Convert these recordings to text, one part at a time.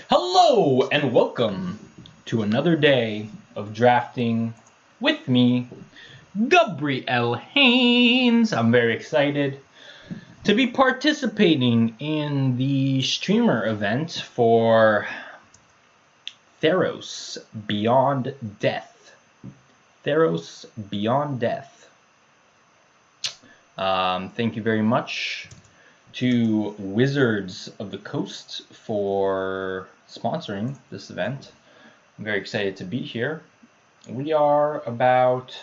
Hello and welcome to another day of drafting with me, Gabriel Haynes. I'm very excited to be participating in the streamer event for Theros Beyond Death. Theros Beyond Death. Thank you very much to Wizards of the Coast for sponsoring this event. I'm very excited to be here. We are about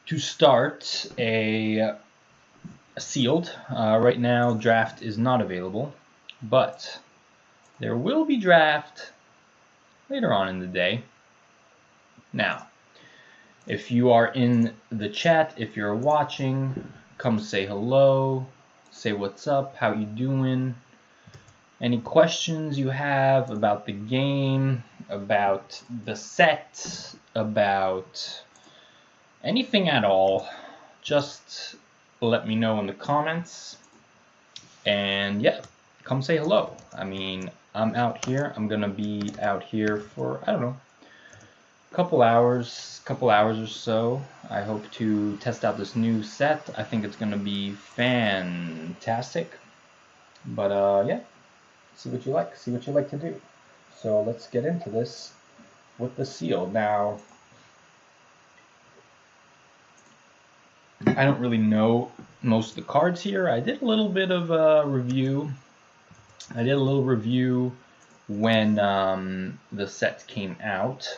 to start a sealed. Right now, draft is not available, but there will be draft later on in the day. Now, if you are in the chat, if you're watching, come say hello, say what's up, how you doing, any questions you have about the game, about the set, about anything at all, just let me know in the comments. And yeah, come say hello. I mean, I'm out here. I'm gonna be out here for, I don't know, couple hours or so. I hope to test out this new set. I think it's gonna be fantastic. But yeah, see what you like to do. So let's get into this with the seal. Now, I don't really know most of the cards here. I did a little bit of a review. I did a little review when the set came out.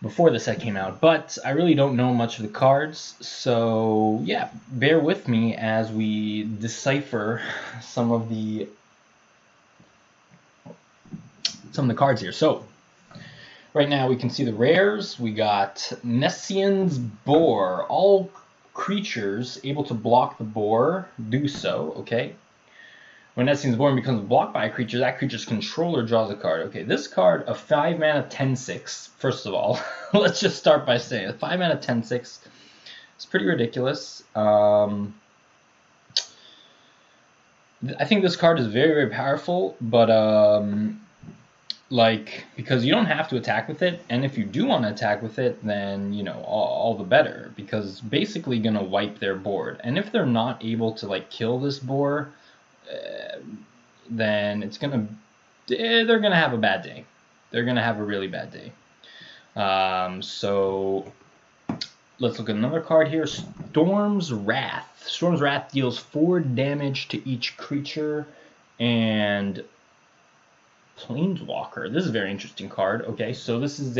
Before the set came out, but I really don't know much of the cards, so yeah, bear with me as we decipher some of the cards here. So right now we can see the rares. We got Nessian's Boar. All creatures able to block the boar do so. Okay. When Nessian's Boar becomes blocked by a creature, that creature's controller draws a card. Okay, this card, a 5-mana 10/6. First of all, let's just start by saying a 5-mana 10/6 is pretty ridiculous. I think this card is very, very powerful, but because you don't have to attack with it, and if you do want to attack with it, then all the better, because it's basically gonna wipe their board. And if they're not able to kill this boar, then they're gonna have a bad day. They're gonna have a really bad day. So let's look at another card here. Storm's Wrath. Storm's Wrath deals 4 damage to each creature and Planeswalker. This is a very interesting card. Okay, so this is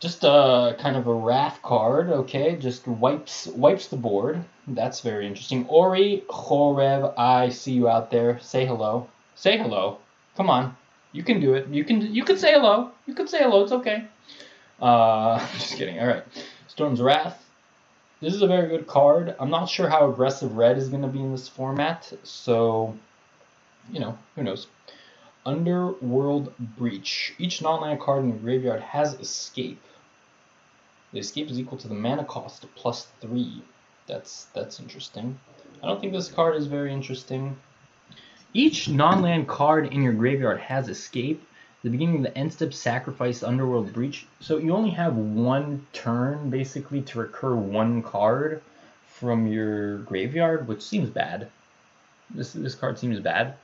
just a kind of a wrath card. Okay, just wipes the board. That's very interesting. Ori Chorev, I see you out there. Say hello. Say hello. Come on, you can do it. You can say hello. You can say hello. It's okay. Just kidding. All right, Storm's Wrath. This is a very good card. I'm not sure how aggressive red is going to be in this format, so who knows. Underworld Breach. Each non-land card in your graveyard has escape. The escape is equal to the mana cost plus 3. That's interesting. I don't think this card is very interesting. Each non-land card in your graveyard has escape. At the beginning of the end step, sacrifice Underworld Breach. So you only have one turn basically to recur one card from your graveyard, which seems bad. This card seems bad.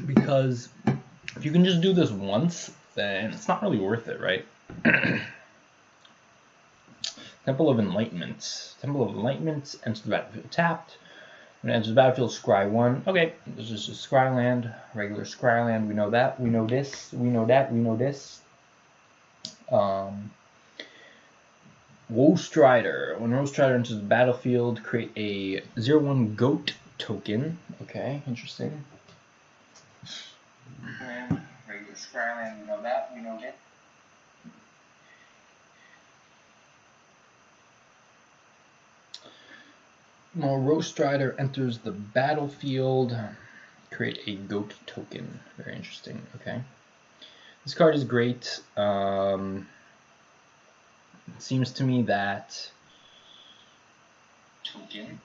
Because if you can just do this once, then it's not really worth it, right? Temple of Enlightenment. Temple of Enlightenment enters the battlefield tapped. When it enters the battlefield, scry 1. Okay, this is just scry land, regular scry land. We know that. We know this. We know that. We know this. Woe Strider. When Woe Strider enters the battlefield, create a 0/1 goat token. Okay, interesting. Regular scry land. We know that. We know that. When Roast Strider enters the battlefield, create a goat token. Very interesting. Okay. This card is great. It seems to me that token.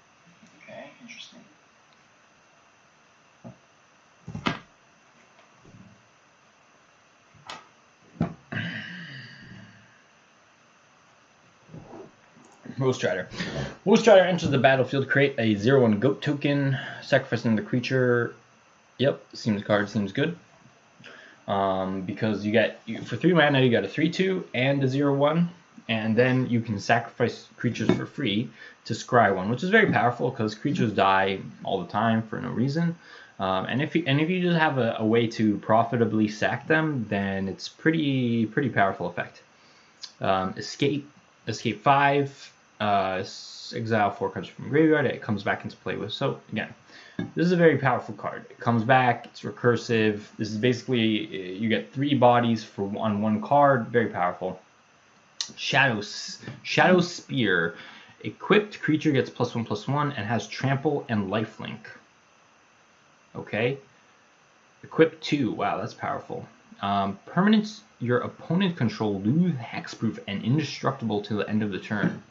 Okay, interesting. Woe Strider. Woe Strider enters the battlefield. Create a 0/1 goat token. Sacrifice another creature. Yep, card seems good. Because you get for 3 mana, you got a 3/2 and a 0/1, and then you can sacrifice creatures for free to scry one, which is very powerful because creatures die all the time for no reason. And if you just have a way to profitably sack them, then it's pretty powerful effect. Escape 5, exile 4 cards from graveyard. It comes back into play with. So again, this is a very powerful card. It comes back. It's recursive. This is basically you get 3 bodies on 1 card. Very powerful. Shadow Spear. Equipped creature gets +1/+1 and has trample and lifelink. Okay. Equip 2. Wow, that's powerful. Permanents your opponent control lose hexproof and indestructible till the end of the turn.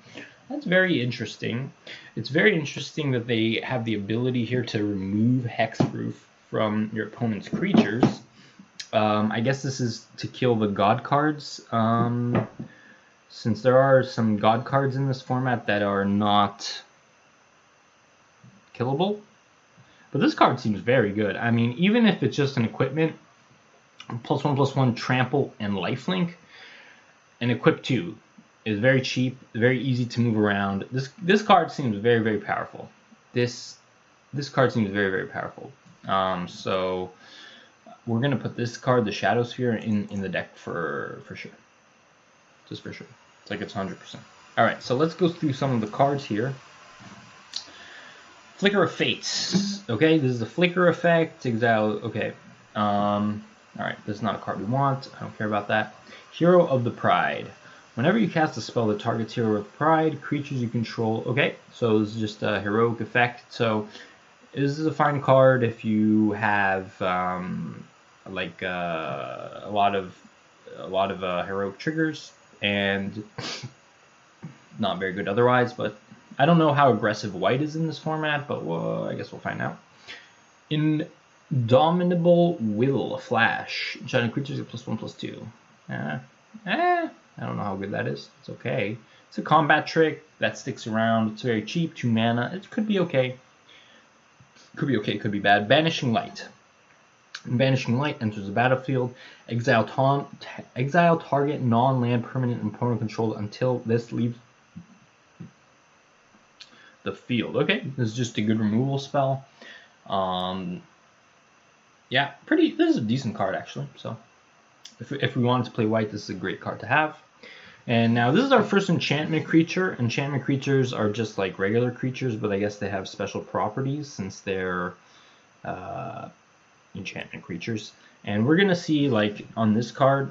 That's very interesting. It's very interesting that they have the ability here to remove hexproof from your opponent's creatures. I guess this is to kill the god cards. Since there are some god cards in this format that are not killable. But this card seems very good. I mean, even if it's just an equipment, +1/+1 trample and lifelink, and equip 2 is very cheap, very easy to move around. This card seems very powerful. This card seems very powerful. So we're gonna put this card, the Shadow Sphere, in the deck for sure. Just for sure. It's like it's 100%. All right, so let's go through some of the cards here. Flicker of Fates. Okay, this is the Flicker effect. Exile. Okay. All right, this is not a card we want. I don't care about that. Hero of the Pride. Whenever you cast a spell that targets Hero of Pride, creatures you control. Okay, so this is just a heroic effect. So this is a fine card if you have like a lot of heroic triggers and not very good otherwise. But I don't know how aggressive white is in this format, but I guess we'll find out. Indomitable Will, Flash. Enchanted creatures get +1/+2. I don't know how good that is. It's okay. It's a combat trick that sticks around. It's very cheap, 2 mana. It could be okay. Could be okay, could be bad. Banishing Light. Banishing Light enters the battlefield. Exile target non-land permanent opponent controlled until this leaves the field. Okay, this is just a good removal spell. Yeah, this is a decent card actually. So if we wanted to play white, this is a great card to have. And now this is our first enchantment creature. Enchantment creatures are just like regular creatures, but I guess they have special properties since they're enchantment creatures. And we're gonna see, like, on this card,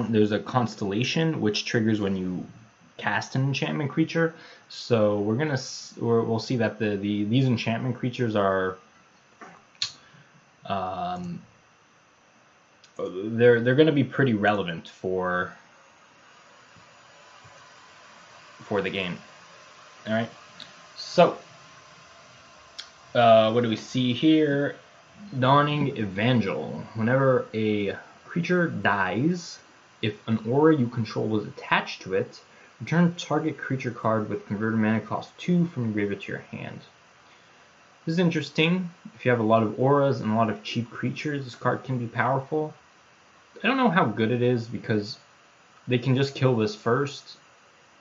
there's a constellation which triggers when you cast an enchantment creature. So we'll see that these enchantment creatures are they're going to be pretty relevant for the game. All right. So what do we see here? Dawning Evangel. Whenever a creature dies, if an aura you control was attached to it, return target creature card with converted mana cost 2 from your graveyard to your hand. This is interesting. If you have a lot of auras and a lot of cheap creatures, this card can be powerful. I don't know how good it is because they can just kill this first,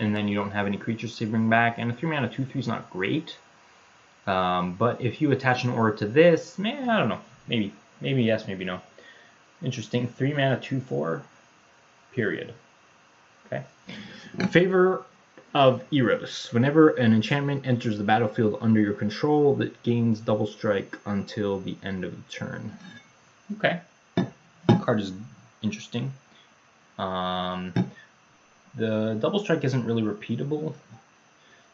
and then you don't have any creatures to bring back. And a 3 mana 2/3 is not great. But if you attach an aura to this, man, I don't know. Maybe yes, maybe no. Interesting. 3 mana 2/4. Period. Okay. Favor of Eros. Whenever an enchantment enters the battlefield under your control, that gains double strike until the end of the turn. Okay. The card is interesting. The double strike isn't really repeatable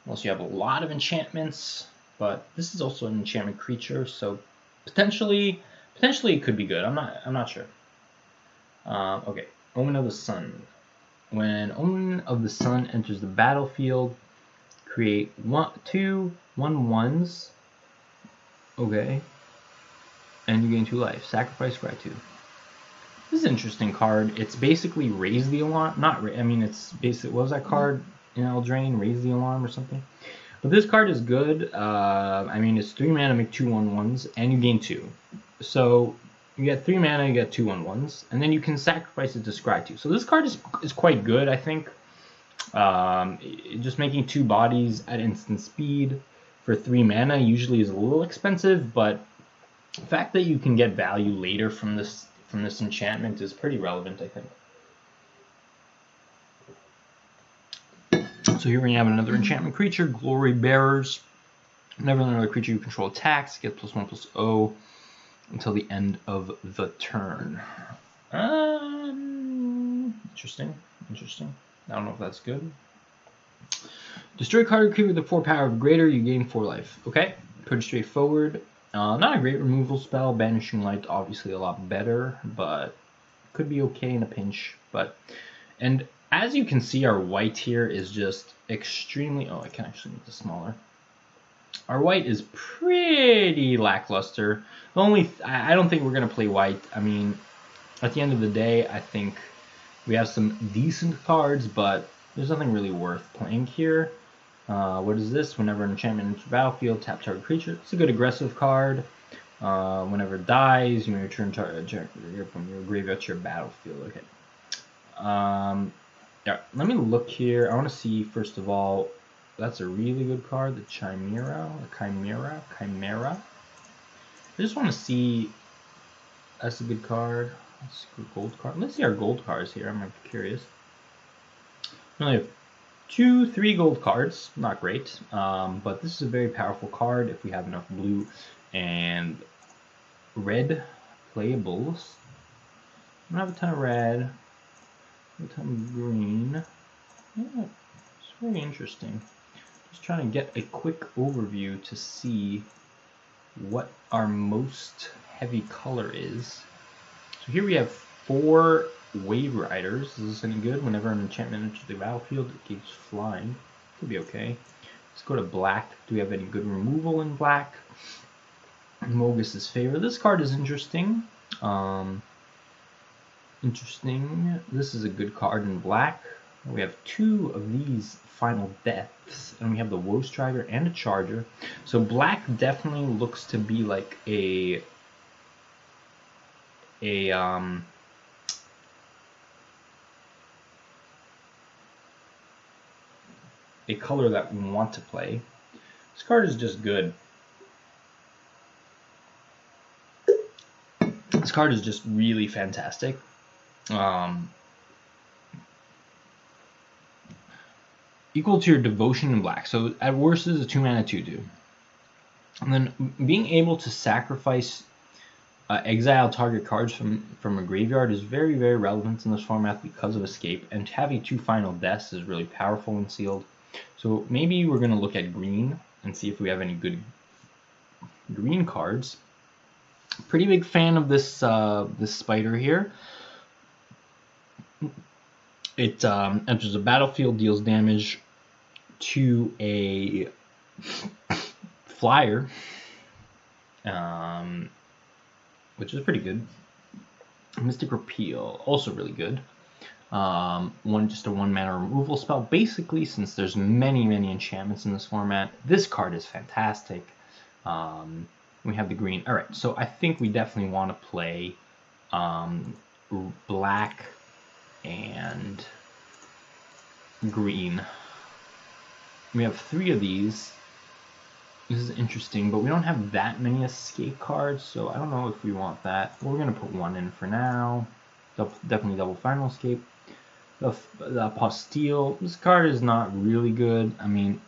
unless you have a lot of enchantments, but this is also an enchantment creature, so potentially it could be good. I'm not sure. Okay. Omen of the Sun. When Omen of the Sun enters the battlefield, create 2 1/1s. Okay. And you gain 2 life. Sacrifice, grab 2. This is an interesting card. It's basically Raise the Alarm. It's basic. What was that card? Eldraine, raise the alarm or something. But this card is good. I mean, it's 3 mana, make 2 1/1s, and you gain 2. So you get 3 mana, you get 2 1/1s, and then you can sacrifice it to scry 2. So this card is quite good, I think. Just making 2 bodies at instant speed for 3 mana usually is a little expensive, but the fact that you can get value later from this enchantment is pretty relevant, I think. So here we have another enchantment creature, Glory Bearers. Whenever another creature you control attacks, get +1/+0 until the end of the turn. Interesting. I don't know if that's good. Destroy card creature with the 4 power of greater, you gain 4 life. Okay, pretty straightforward. Not a great removal spell. Banishing Light obviously a lot better, but could be okay in a pinch. And as you can see, our white here is just extremely... Oh, I can actually make this smaller. Our white is pretty lackluster. I don't think we're going to play white. I mean, at the end of the day, I think we have some decent cards, but there's nothing really worth playing here. What is this? Whenever an enchantment enters the battlefield, tap target creature. It's a good aggressive card. Whenever it dies, you may return from your graveyard to your battlefield. Okay. Yeah, let me look here. I want to see, first of all, that's a really good card, the Chimera. I just want to see. That's a good card. That's a good gold card. Let's see our gold cards here. I'm curious. We only have 2-3 gold cards. Not great, but this is a very powerful card if we have enough blue and red playables. I don't have a ton of red. A ton of green. Yeah, it's very interesting. Just trying to get a quick overview to see what our most heavy color is. So here we have 4 Wave Riders. Is this any good? Whenever an enchantment enters the battlefield, it keeps flying. Could be okay. Let's go to black. Do we have any good removal in black? Mogus's Favor. This card is interesting. This is a good card in black. We have 2 of these Final Deaths, and we have the Woe Strider and a Charger. So black definitely looks to be like a color that we want to play. This card is just good. This card is just really fantastic. Equal to your devotion in black. So at worst is a 2 mana 2/2. And then being able to sacrifice exile target cards from a graveyard is very, very relevant in this format because of escape. And having 2 Final Deaths is really powerful when sealed. So maybe we're going to look at green and see if we have any good green cards. Pretty big fan of this this spider here. It enters the battlefield, deals damage to a flyer, which is pretty good. Mystic Repeal, also really good. Just a 1 mana removal spell. Basically, since there's many enchantments in this format, this card is fantastic. We have the green. All right, so I think we definitely want to play black and green. We have 3 of these. This is interesting, but we don't have that many escape cards, so I don't know if we want that. We're going to put 1 in for now. Definitely double final escape. The Apostille. This card is not really good. I mean,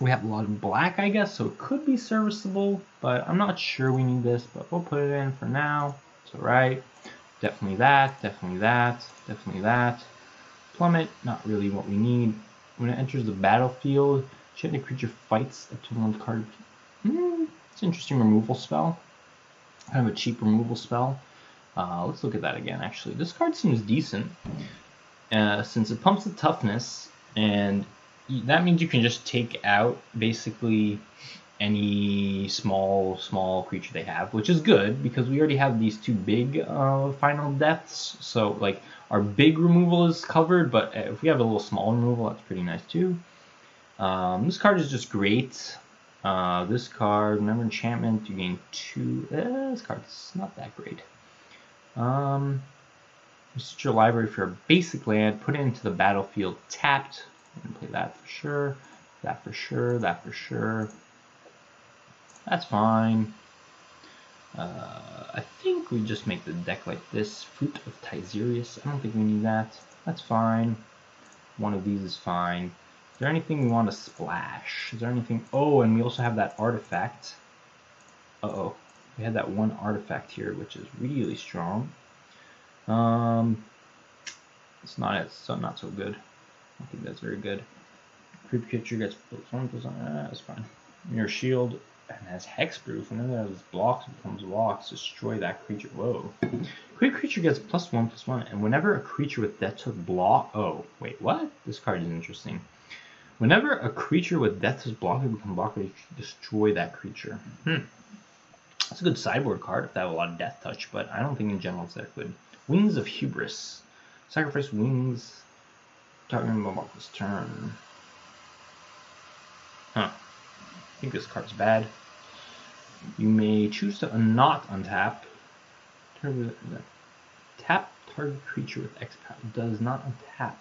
we have a lot of black, I guess, so it could be serviceable, but I'm not sure we need this, but we'll put it in for now. It's alright. Definitely that, definitely that, definitely that. Plummet, not really what we need. When it enters the battlefield, enchanted creature fights up to 1 card. It's an interesting removal spell. Kind of a cheap removal spell. Let's look at that again, actually. This card seems decent. Since it pumps the toughness, and that means you can just take out basically any small creature they have, which is good because we already have these 2 big Final Deaths. So like our big removal is covered, but if we have a little small removal, that's pretty nice too. This card is just great. This card, remember enchantment, you gain 2. This card's not that great. Research your library for a basic land, put it into the battlefield tapped. I'm gonna play that for sure. That for sure. That for sure. That's fine. I think we just make the deck like this. Fruit of Tizerius. I don't think we need that. That's fine. One of these is fine. Is there anything we want to splash? Is there anything? Oh, and we also have that artifact. Uh-oh. We had that one artifact here, which is really strong. It's not so good. I don't think that's very good. Creep creature gets +1, that's fine. Your shield and has hexproof. Whenever it has blocks, it becomes blocks. Destroy that creature. Whoa. Creep creature gets +1/+1, and whenever a creature with death took block. Oh, wait, what? This card is interesting. Whenever a creature with death is blocked, it becomes blocked. You destroy that creature. That's a good sideboard card if they have a lot of death touch, but I don't think in general it's that good. Wings of Hubris. Sacrifice wings. Talking about this turn. I think this card's bad. You may choose to not untap. Tap target creature with X power. Does not untap.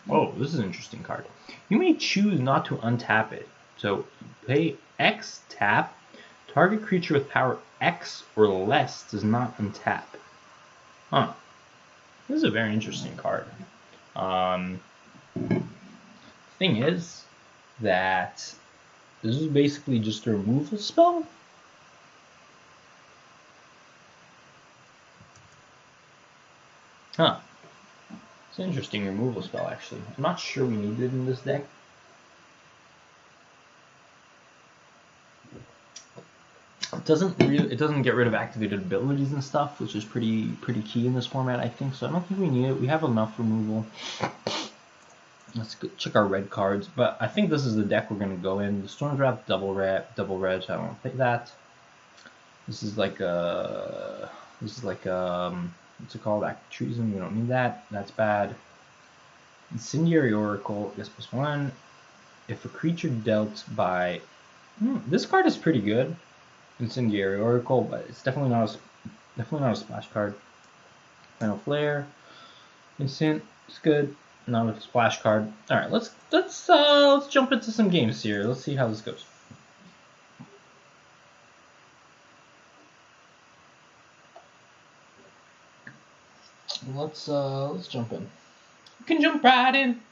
Oh, this is an interesting card. You may choose not to untap it. So pay X tap. Target creature with power X or less does not untap. This is a very interesting card. Thing is that this is basically just a removal spell. It's an interesting removal spell, actually. I'm not sure we need it in this deck. It doesn't get rid of activated abilities and stuff, which is pretty key in this format, I think. So I don't think we need it. We have enough removal. Let's go check our red cards. But I think this is the deck we're gonna go in. The Stormdraft double red. So I don't take that. This is like what's it called? Act treason. We don't need that. That's bad. Incendiary Oracle gets +1. If a creature dealt by this card is pretty good. Incendiary Oracle, but it's definitely not a splash card. Final Flare, Instant, it's good. Not a splash card. All right, let's jump into some games here. Let's see how this goes. Let's jump in. You can jump right in.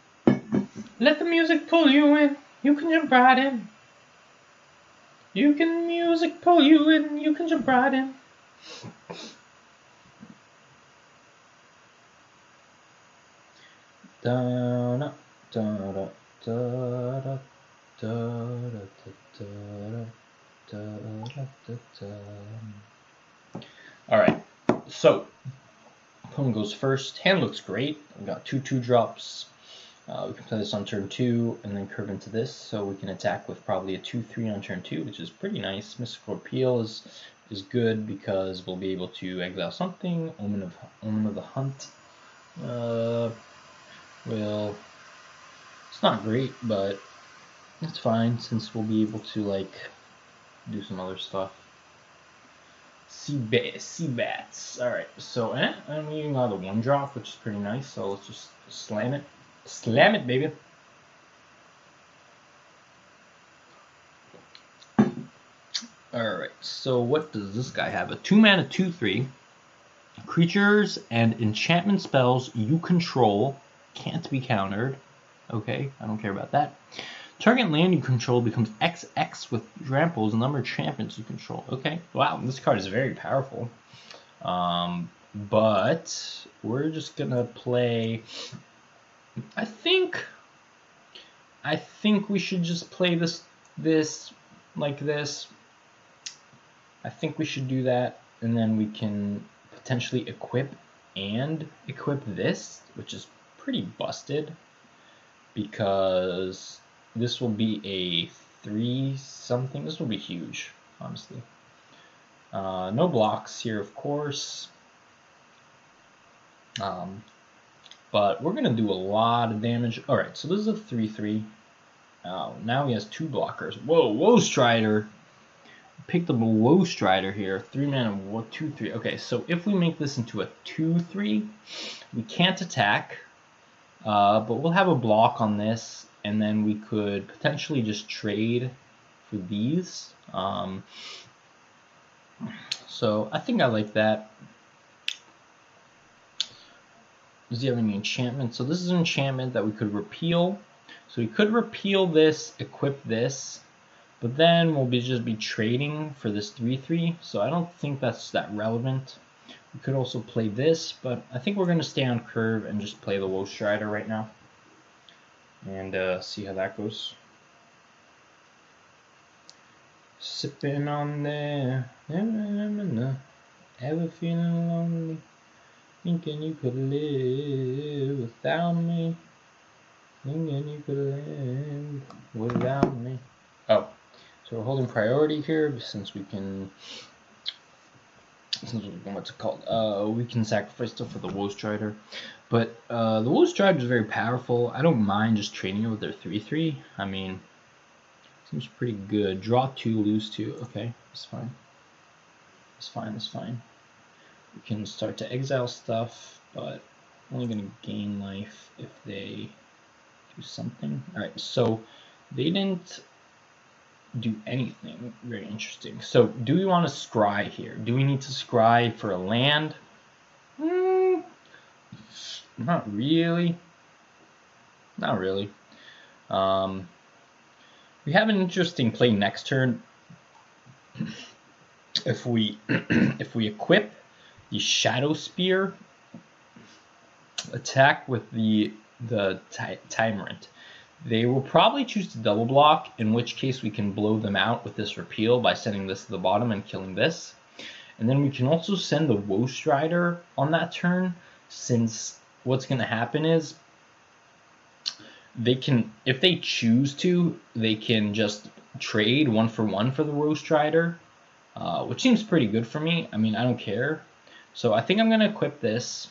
Let the music pull you in. You can jump right in. You can music pull you in. You can jump right in. All right, so opponent goes first. Hand looks great. We got 2/2 drops. We can play this on turn 2 and then curve into this, so we can attack with probably a 2/3 on turn 2, which is pretty nice. Mystical Appeal is good because we'll be able to exile something. Omen of the Hunt. Well, it's not great, but it's fine since we'll be able to do some other stuff. Sea bats. All right, so I'm using the 1-drop, which is pretty nice. So let's just slam it. Slam it, baby. Alright, so what does this guy have? A 2-mana 2/3. Creatures and enchantment spells you control can't be countered. Okay, I don't care about that. Target land you control becomes XX with tramples the number of enchantments you control. Okay, wow, this card is very powerful. But we're just gonna play. I think we should just play this like this. I think we should do that, and then we can potentially equip this, which is pretty busted, because this will be a 3-something. This will be huge, honestly. No blocks here, of course. But we're going to do a lot of damage. All right, so this is a 3/3. Now he has 2 blockers. Whoa, Woe Strider. Picked up a Woe Strider here. 3 mana, 2/3. Okay, so if we make this into a 2/3, we can't attack. But we'll have a block on this, and then we could potentially just trade for these. So I think I like that. Does he have any enchantment? So this is an enchantment that we could repeal. So we could repeal this, equip this, but then we'll just be trading for this 3/3. So I don't think that's that relevant. We could also play this, but I think we're going to stay on curve and just play the Woe Strider right now. And see how that goes. Sipping on there, ever feeling lonely, thinking you could live without me, thinking you could live without me. Oh, so we're holding priority here since we can, what's it called? We can sacrifice stuff for the Woe Strider. But the Woe Strider is very powerful. I don't mind just trading it with their 3/3. I mean, seems pretty good. Draw 2, lose 2. Okay, that's fine. That's fine. We can start to exile stuff, but only going to gain life if they do something. Alright, so they didn't do anything very interesting. So do we want to scry here? Do we need to scry for a land? Not really. Not really. We have an interesting play next turn. If we equip the Shadow Spear, attack with the Tyrant, they will probably choose to double block, in which case we can blow them out with this repeal by sending this to the bottom and killing this. And then we can also send the Woe Strider on that turn, since what's going to happen is they can, if they choose to, they can just trade 1-for-1 for the Woe Strider, which seems pretty good for me. I mean, I don't care. So I think I'm going to equip this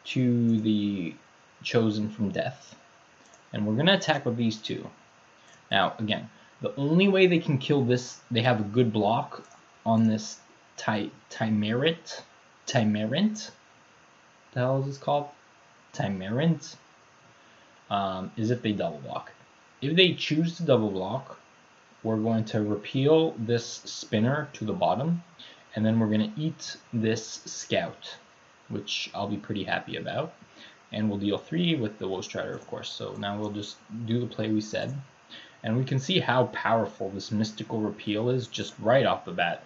to the Chosen from Death. And we're going to attack with these 2. Now, again, the only way they can kill this, they have a good block on this Tyrant. The hell is this called? Tyrant. Is if they double block. If they choose to double block, we're going to repeal this spinner to the bottom, and then we're going to eat this scout, which I'll be pretty happy about. And we'll deal 3 with the Woe Strider, of course. So now we'll just do the play we said. And we can see how powerful this mystical repeal is just right off the bat.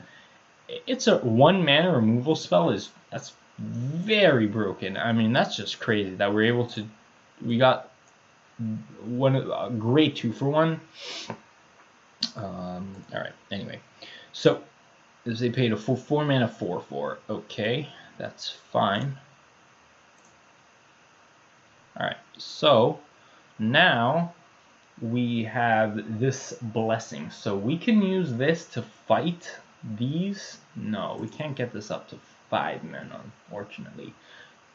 It's a 1 mana removal spell. That's very broken. I mean, that's just crazy that we're able to. We got a great 2-for-1. Alright, anyway. So, as they paid a full 4 mana 4/4. Okay, that's fine. Alright, so now we have this blessing. So we can use this to fight these. No, we can't get this up to 5 mana, unfortunately.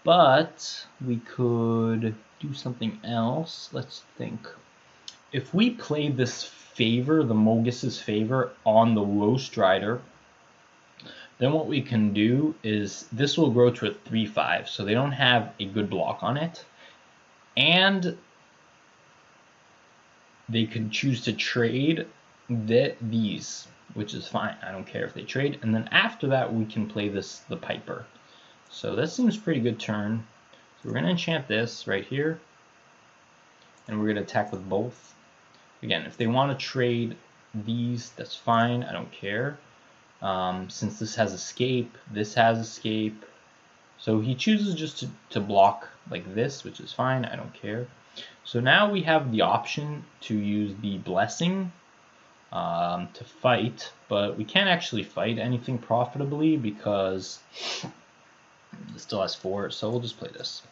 But we could do something else. Let's think. If we play this favor, the Mogus's favor, on the Woe Strider, then what we can do is this will grow to a 3/5, so they don't have a good block on it. And they could choose to trade these, which is fine. I don't care if they trade. And then after that, we can play the Piper. So that seems a pretty good turn. So we're going to enchant this right here. And we're going to attack with both. Again, if they want to trade these, that's fine. I don't care. Since this has escape, this has escape. So he chooses just to block like this, which is fine. I don't care. So now we have the option to use the blessing to fight, but we can't actually fight anything profitably because it still has 4. So we'll just play this,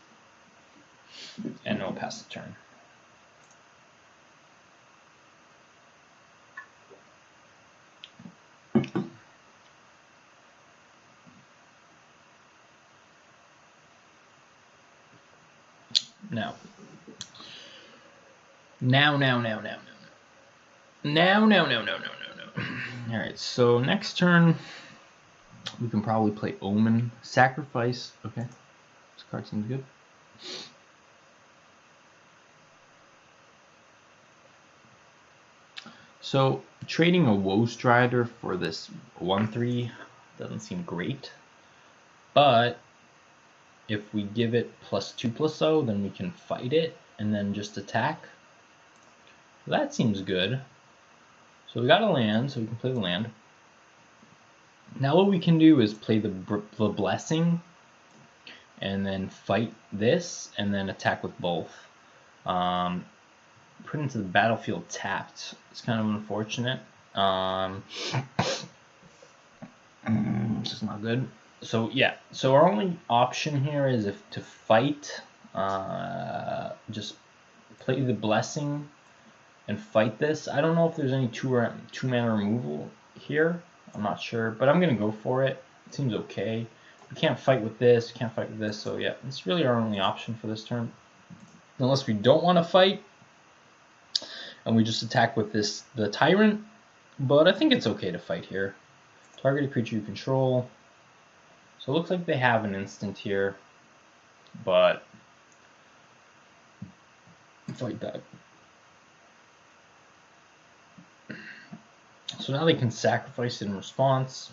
and it'll pass the turn. Now. Alright, so next turn, we can probably play Omen. Sacrifice. Okay. This card seems good. So, trading a Woe Strider for this 1/3 doesn't seem great. But, if we give it +2/+0, then we can fight it and then just attack. That seems good. So we got a land, so we can play the land. Now what we can do is play the Blessing and then fight this and then attack with both. Put into the battlefield tapped. It's kind of unfortunate. It's just not good. So yeah, so our only option here is if to fight, just play the Blessing and fight this. I don't know if there's any two-mana removal here. I'm not sure, but I'm gonna go for it. It seems okay. We can't fight with this, we can't fight with this, so yeah, it's really our only option for this turn. Unless we don't want to fight, and we just attack with this, the Tyrant, but I think it's okay to fight here. Target a creature you control. So it looks like they have an instant here, but fight that. So now they can sacrifice in response,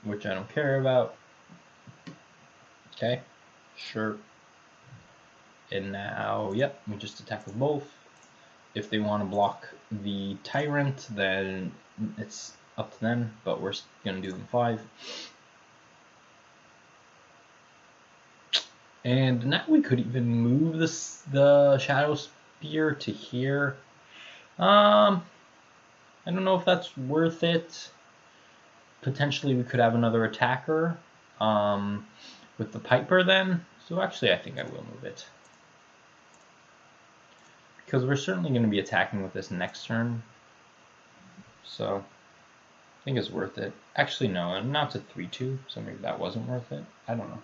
which I don't care about. Okay, sure. And now, yep, we just attack with both. If they want to block the Tyrant, then it's up to them, but we're going to do them 5. And now we could even move the Shadow Spear to here. I don't know if that's worth it. Potentially we could have another attacker with the Piper then. So actually I think I will move it. Because we're certainly going to be attacking with this next turn. So I think it's worth it. Actually no, now it's a 3/2, so maybe that wasn't worth it. I don't know.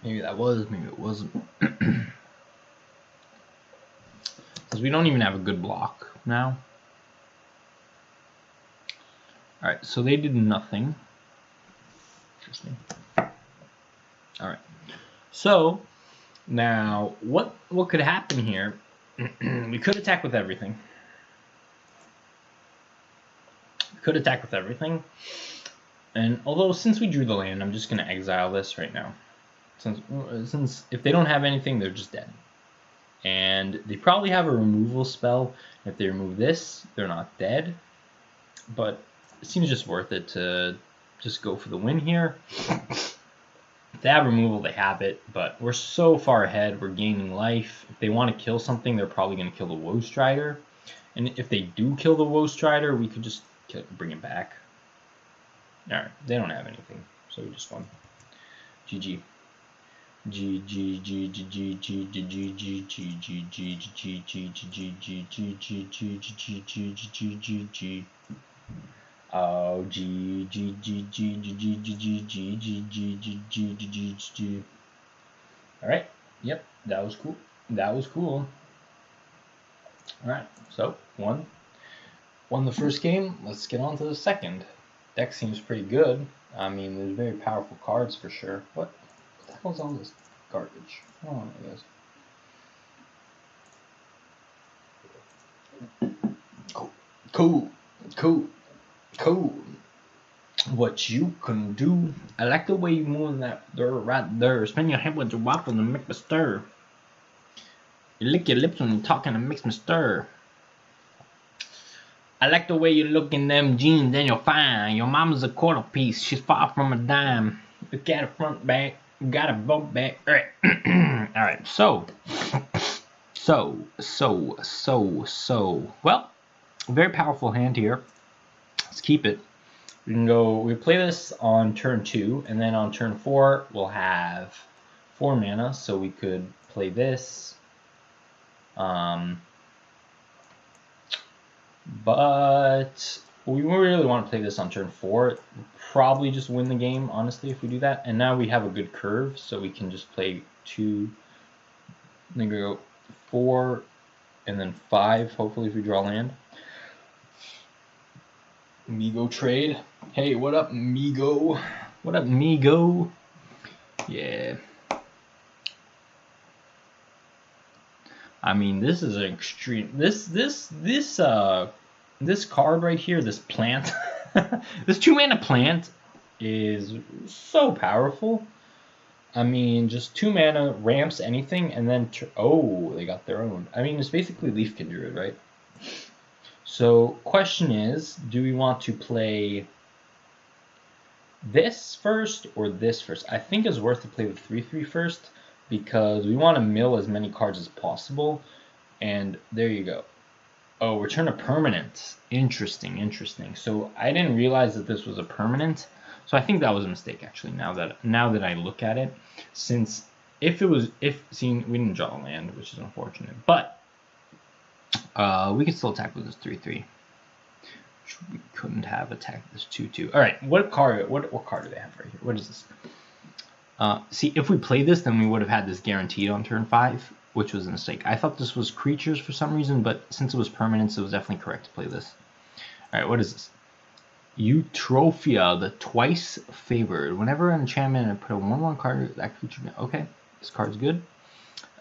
Maybe that was, maybe it wasn't. Because we don't even have a good block now. Alright, so they did nothing. Interesting. Alright. So, now, what could happen here? We could attack with everything. And although, since we drew the land, I'm just going to exile this right now. Since if they don't have anything, they're just dead. And they probably have a removal spell. If they remove this, they're not dead. But it seems just worth it to just go for the win here. If they have removal, they have it. But we're so far ahead, we're gaining life. If they want to kill something, they're probably going to kill the Woe Strider. And if they do kill the Woe Strider, we could just bring it back. Alright, they don't have anything, so we just won. GG. Oh, All right. Yep, that was cool. All right. So won the first game. Let's get on to the second. Deck seems pretty good. I mean, there's very powerful cards for sure. What the hell's all this garbage? Oh, I guess. Cool. What you can do. I like the way you move that there, right there. Spin your head with your waffle and make me stir. You lick your lips when you're talking and makes me stir. I like the way you look in them jeans and you're fine. Your mama's a quarter piece. She's far from a dime. You got a front back. You got a bump back. Alright, so. Well, very powerful hand here. Let's keep it. We play this on turn 2, and then on turn 4, we'll have 4 mana, so we could play this. But we really want to play this on turn 4. We'll probably just win the game, honestly, if we do that. And now we have a good curve, so we can just play 2, then go 4, and then 5, hopefully if we draw land. Migo trade. Hey, what up, Migo? What up, Migo? Yeah. I mean, this is an extreme. This card right here, this plant, this 2-mana plant is so powerful. I mean, just 2 mana ramps anything, and then oh, they got their own. I mean, it's basically Leafkin Druid, right? So, question is, do we want to play this first or this first? I think it's worth to play the 3/3 first, because we want to mill as many cards as possible. And there you go. Oh, return a permanent. Interesting, interesting. So I didn't realize that this was a permanent. So I think that was a mistake, actually, now that I look at it. Since we didn't draw land, which is unfortunate. But we can still attack with this 3/3. We couldn't have attacked this 2/2. All right, what card do they have right here? What is this? See, if we play this, then we would have had this guaranteed on turn 5, which was a mistake. I thought this was creatures for some reason, but since it was permanents, it was definitely correct to play this. All right, what is this? Eutrophia, the twice favored. Whenever an enchantment, I put a 1/1 card, that creature. Okay, this card's good.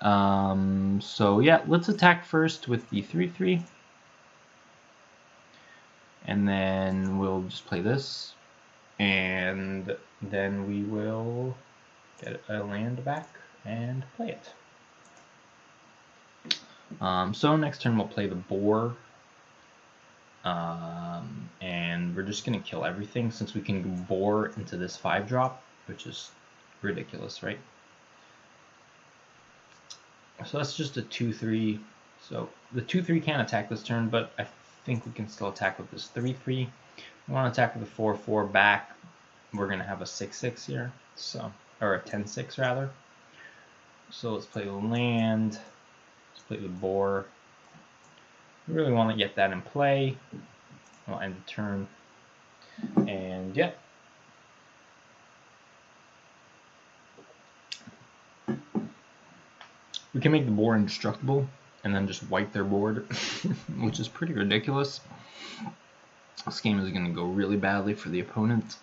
So yeah, let's attack first with the 3/3. And then we'll just play this. And then we will get a land back and play it. So next turn we'll play the boar. And we're just going to kill everything since we can boar into this 5-drop, which is ridiculous, right? So that's just a 2/3. So the 2/3 can't attack this turn, but I think we can still attack with this 3/3. We want to attack with the 4/4 back. We're going to have a 6/6 here, so, or a 10/6 rather. So let's play the land. Let's play the boar. We really want to get that in play. We'll end the turn. And yeah. We can make the boar indestructible and then just wipe their board, which is pretty ridiculous. This game is going to go really badly for the opponent.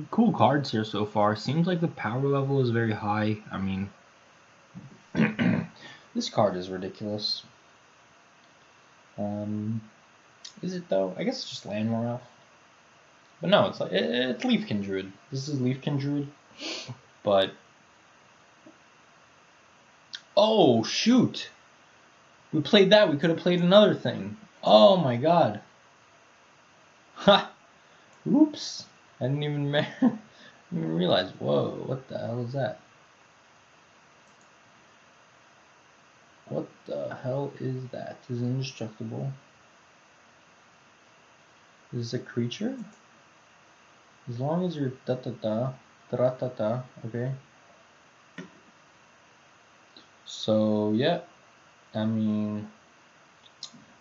Cool cards here so far. Seems like the power level is very high. I mean, this card is ridiculous. Is it though? I guess it's just land morale. But no, it's like it's Leafkin Druid. This is Leafkin Druid, but oh shoot! We played that. We could have played another thing. Oh my god! Ha! Oops! I didn't even realize. Whoa! What the hell is that? What the hell is that? Is it indestructible? Is this a creature? As long as you're da-da-da, okay. So, yeah. I mean,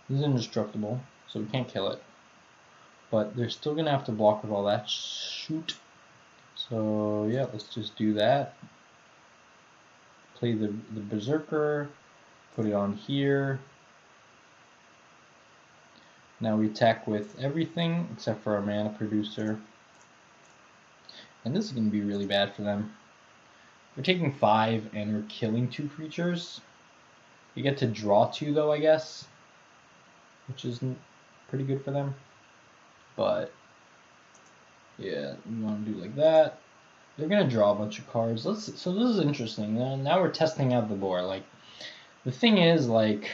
this is indestructible, so we can't kill it. But they're still gonna have to block with all that shoot. So, yeah, let's just do that. Play the Berserker. Put it on here. Now we attack with everything except for our mana producer. And this is going to be really bad for them. We're taking 5 and we're killing 2 creatures. We get to draw 2 though, I guess, which is pretty good for them. But yeah, we want to do like that. They're going to draw a bunch of cards. So this is interesting. Now we're testing out the board. Like, the thing is, like,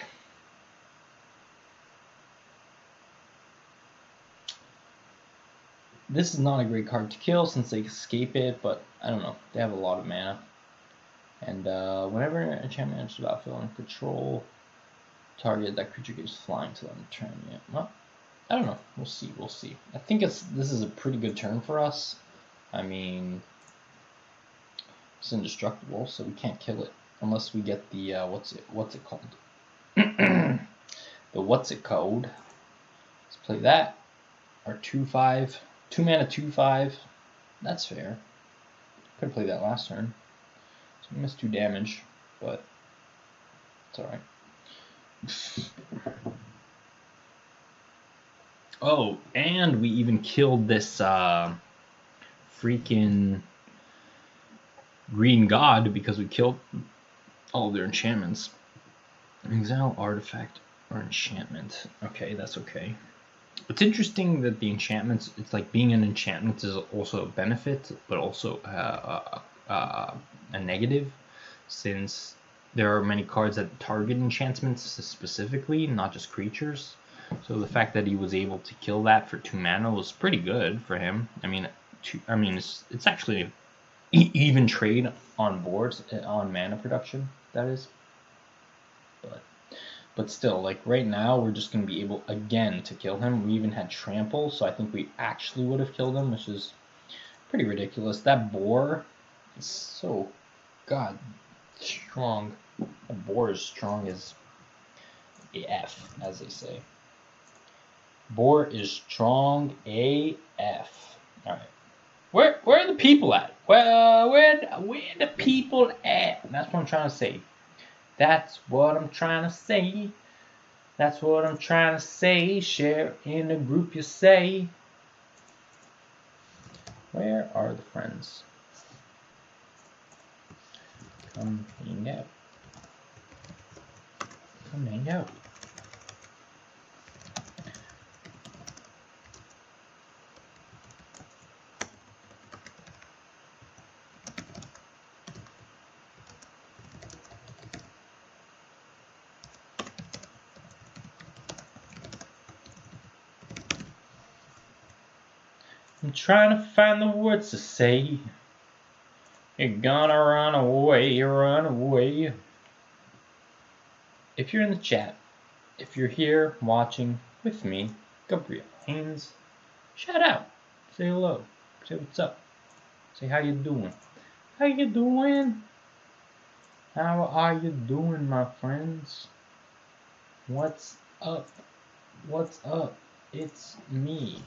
this is not a great card to kill since they escape it, but I don't know. They have a lot of mana. And whenever an enchantment enters the battlefield and control target, that creature gives flying to them turn. Yeah. Well, I don't know. We'll see. We'll see. I think this is a pretty good turn for us. I mean, it's indestructible, so we can't kill it unless we get the what's it called? the what's it code. Let's play that. Our 2/5, 2 mana 2/5. That's fair. Could play that last turn. So we missed 2 damage, but it's alright. Oh, and we even killed this freaking green god because we killed all of their enchantments. Exile artifact or enchantment. Okay, that's okay. It's interesting that the enchantments, it's like being an enchantment is also a benefit, but also a negative, since there are many cards that target enchantments specifically, not just creatures. So the fact that he was able to kill that for 2 mana was pretty good for him. I mean, it's actually an even trade on boards, on mana production, that is. But still, like right now, we're just going to be able, again, to kill him. We even had trample, so I think we actually would have killed him, which is pretty ridiculous. That boar is so, god, strong. That boar is strong as AF, as they say. Boar is strong AF. Alright. Where are the people at? Well, where the people at? That's what I'm trying to say. That's what I'm trying to say. That's what I'm trying to say. Share in a group, you say. Where are the friends? Come hang out. Come hang out. I'm trying to find the words to say. You're gonna run away, run away. If you're in the chat, if you're here watching with me, Gabriel Haynes, shout out. Say hello. Say what's up. Say how you doing. How you doing? How are you doing, my friends? What's up? What's up? It's me,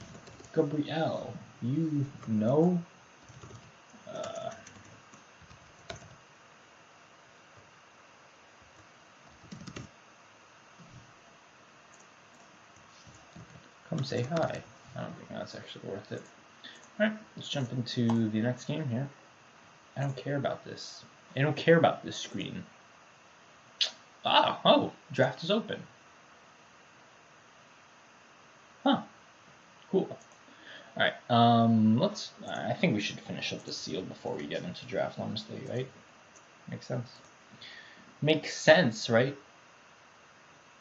Gabriel. You know? Come say hi. I don't think that's actually worth it. Alright, let's jump into the next game here. I don't care about this. I don't care about this screen. Oh, draft is open. Huh. Cool. Alright, I think we should finish up the seal before we get into draft, honestly, right? Makes sense. Makes sense, right?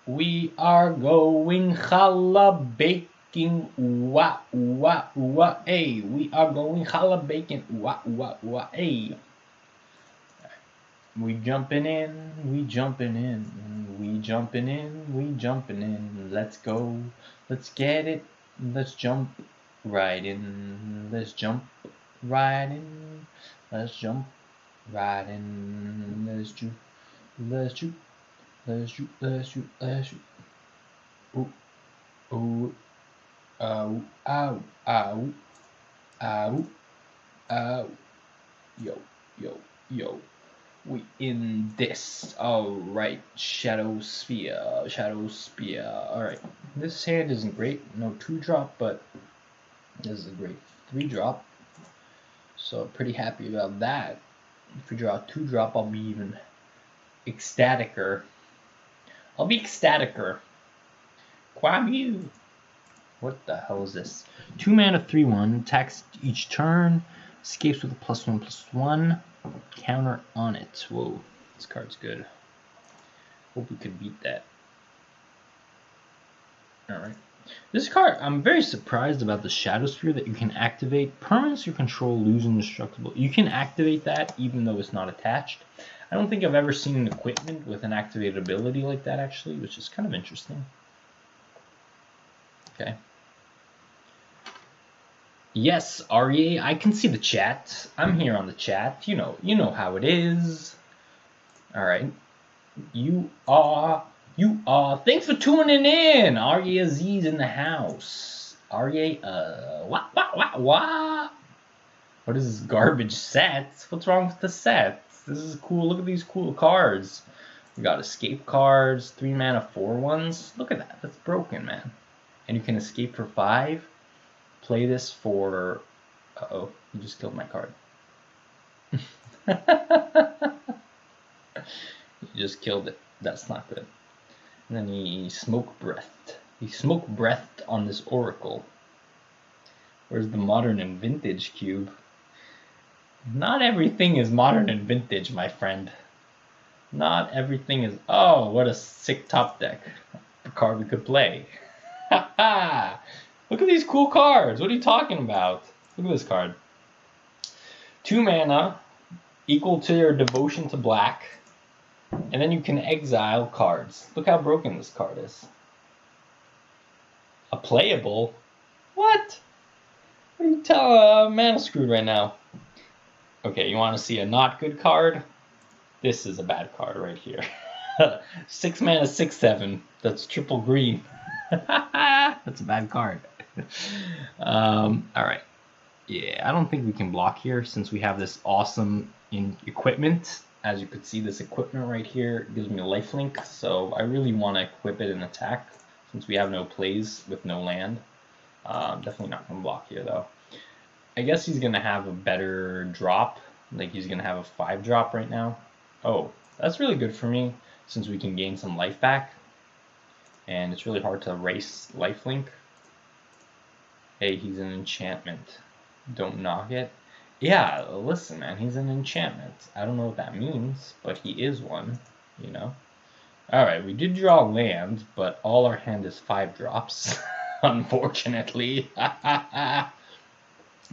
We are going challah baking, wah, wah, wah, ay. We are going challah baking, wah, wah, wah, ay. We jumping in, we jumping in, we jumping in, we jumping in. Let's go, let's get it, let's jump right in, let's jump right in, let's jump right in, let's shoot, let's shoot, let's shoot, let's shoot, let's shoot. Ooh, ooh, ow, ow, ow, ow, ow, yo, yo, yo. We in this. Alright, Shadow Sphere. Alright, this hand isn't great. No 2-drop, but this is a great 3-drop. So pretty happy about that. If we draw a 2-drop, I'll be even ecstaticer. I'll be ecstaticer. Quamu. What the hell is this? 2 mana 3/1. Attacks each turn. Escapes with a +1/+1. Counter on it. Whoa, this card's good. Hope we could beat that. Alright. This card, I'm very surprised about the Shadow Sphere that you can activate. Permanents you control lose indestructible. You can activate that even though it's not attached. I don't think I've ever seen an equipment with an activated ability like that, actually, which is kind of interesting. Okay. Yes, REA, I can see the chat. I'm here on the chat. You know how it is. Alright. You are Thanks for tuning in. Arya Aziz in the house. Arya, what? What is this garbage set? What's wrong with the sets? This is cool. Look at these cool cards. We got escape cards, 3 mana 4/1s. Look at that. That's broken, man. And you can escape for 5. Play this for... Uh-oh, you just killed my card. You just killed it. That's not good. And then he smoke breathed. He smoke breathed on this oracle. Where's the modern and vintage cube? Not everything is modern and vintage, my friend. Not everything is... Oh, what a sick top deck. A card we could play. Ha ha! Look at these cool cards. What are you talking about? Look at this card. 2 mana, equal to your devotion to black. And then you can exile cards. Look how broken this card is. A playable? What? What are you telling? Man, screwed right now. Okay, you want to see a not good card? This is a bad card right here. 6 mana, 6/7. That's triple green. That's a bad card. Alright. Yeah, I don't think we can block here since we have this awesome equipment. As you could see, this equipment right here gives me a lifelink. So I really want to equip it in attack since we have no plays with no land. Definitely not going to block here though. I guess he's going to have a better drop. Like he's going to have a 5-drop right now. Oh, that's really good for me since we can gain some life back. And it's really hard to erase lifelink. Hey, he's an enchantment. Don't knock it. Yeah, listen, man, he's an enchantment. I don't know what that means, but he is one, you know. Alright, we did draw land, but all our hand is 5-drops, unfortunately.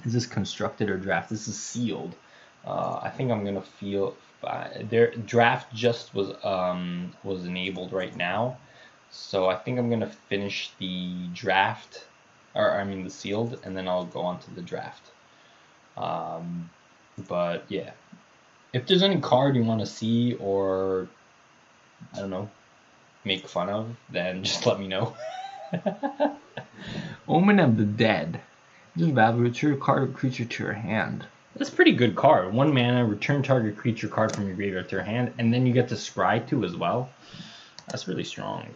Is this constructed or draft? This is sealed. I think I'm gonna feel their draft just was enabled right now, so I think I'm gonna finish the draft, or I mean the sealed, and then I'll go on to the draft. But yeah, if there's any card you want to see or I don't know, make fun of, then just let me know. Omen of the Dead. Just value, return a card or creature to your hand. That's a pretty good card. 1 mana, return target creature card from your graveyard to your hand, and then you get to scry too as well. That's really strong.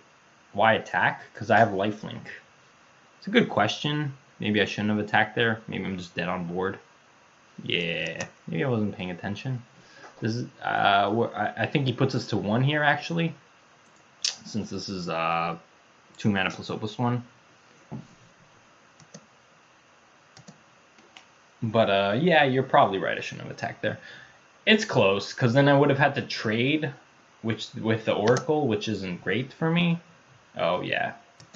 Why attack? Because I have lifelink. It's a good question. Maybe I shouldn't have attacked there. Maybe I'm just dead on board. Yeah, maybe I wasn't paying attention. This is I think he puts us to 1 here actually, since this is 2 mana plus opus 1. But yeah, you're probably right. I shouldn't have attacked there. It's close because then I would have had to trade, with the oracle, which isn't great for me. Oh yeah,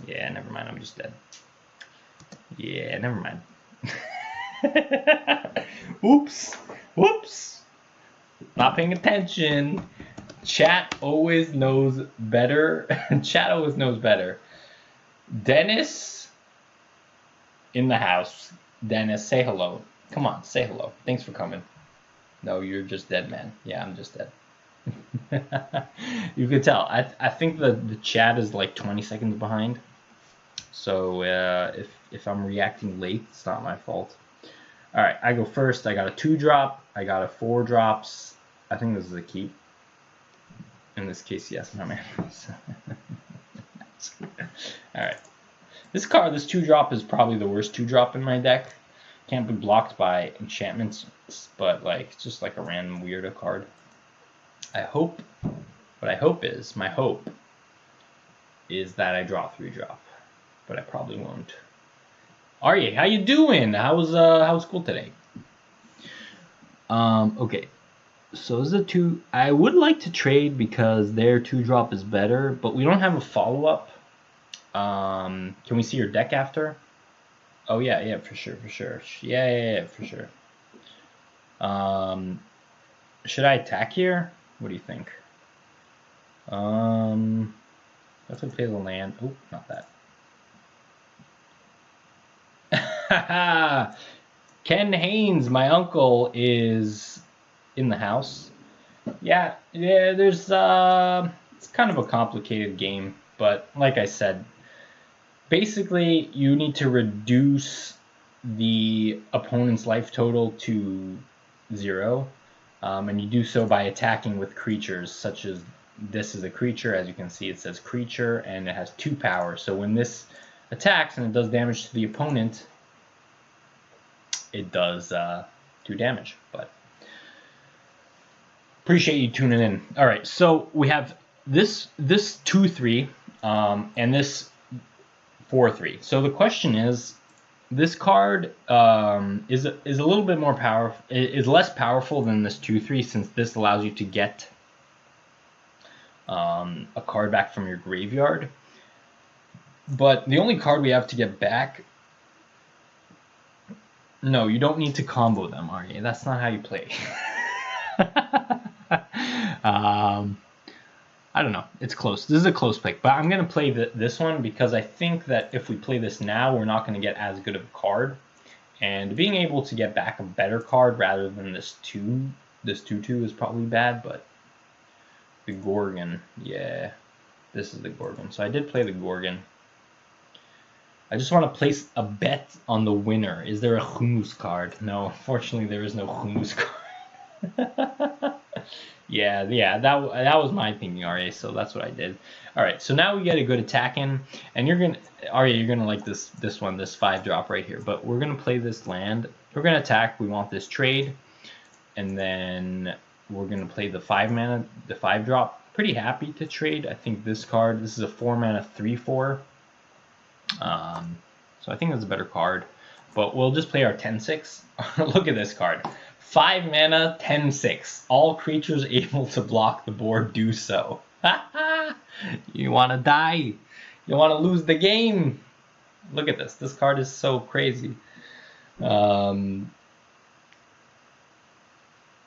never mind. I'm just dead. Yeah, never mind. Whoops. Not paying attention. Chat always knows better. Chat always knows better. Dennis in the house. Dennis, say hello. Come on, say hello. Thanks for coming. No, you're just dead, man. Yeah, I'm just dead. You could tell. I think the chat is like 20 seconds behind. So if I'm reacting late, it's not my fault. Alright, I go first. I got a 2-drop. I got a 4 drops. I think this is a keep. In this case, yes, my man. Alright. This card, this 2-drop is probably the worst 2-drop in my deck. Can't be blocked by enchantments, but like it's just like a random weirdo card. My hope is that I draw 3-drop. But I probably won't. Arya, how you doing? How was school today? Okay. So is it 2? I would like to trade because their 2-drop is better, but we don't have a follow-up. Can we see your deck after? Oh yeah, for sure. Yeah, for sure. Should I attack here? What do you think? Definitely play the land. Oh, not that. Ken Haynes, my uncle, is in the house. Yeah, there's it's kind of a complicated game, but like I said, basically you need to reduce the opponent's life total to 0, and you do so by attacking with creatures, such as this is a creature. As you can see, it says creature, and it has 2 power. So when this attacks and it does damage to the opponent, it does 2 damage. But appreciate you tuning in. All right, so we have this 2/3 and this 4/3. So the question is, this card is a little bit more powerful, is less powerful than this 2/3, since this allows you to get a card back from your graveyard. But the only card we have to get back, no, you don't need to combo them, Ari. That's not how you play. I don't know. It's close. This is a close pick, but I'm going to play this one because I think that if we play this now, we're not going to get as good of a card. And being able to get back a better card rather than this 2/2 is probably bad, but the Gorgon, yeah, this is the Gorgon. So I did play the Gorgon. I just want to place a bet on the winner. Is there a Humus card? No, unfortunately there is no Humus card. Yeah, that was my thinking, Arya, so that's what I did. Alright, so now we get a good attack in, and Arya, you're gonna like this one, this 5-drop right here. But we're gonna play this land. We're gonna attack, we want this trade, and then we're gonna play the 5-mana, the 5-drop. Pretty happy to trade. I think this card, this is a 4-mana 3/4. So I think that's a better card. But we'll just play our 10/6. Look at this card. 5 mana, 10/6. All creatures able to block the board do so. You want to die. You want to lose the game. Look at this. This card is so crazy. Uh-oh.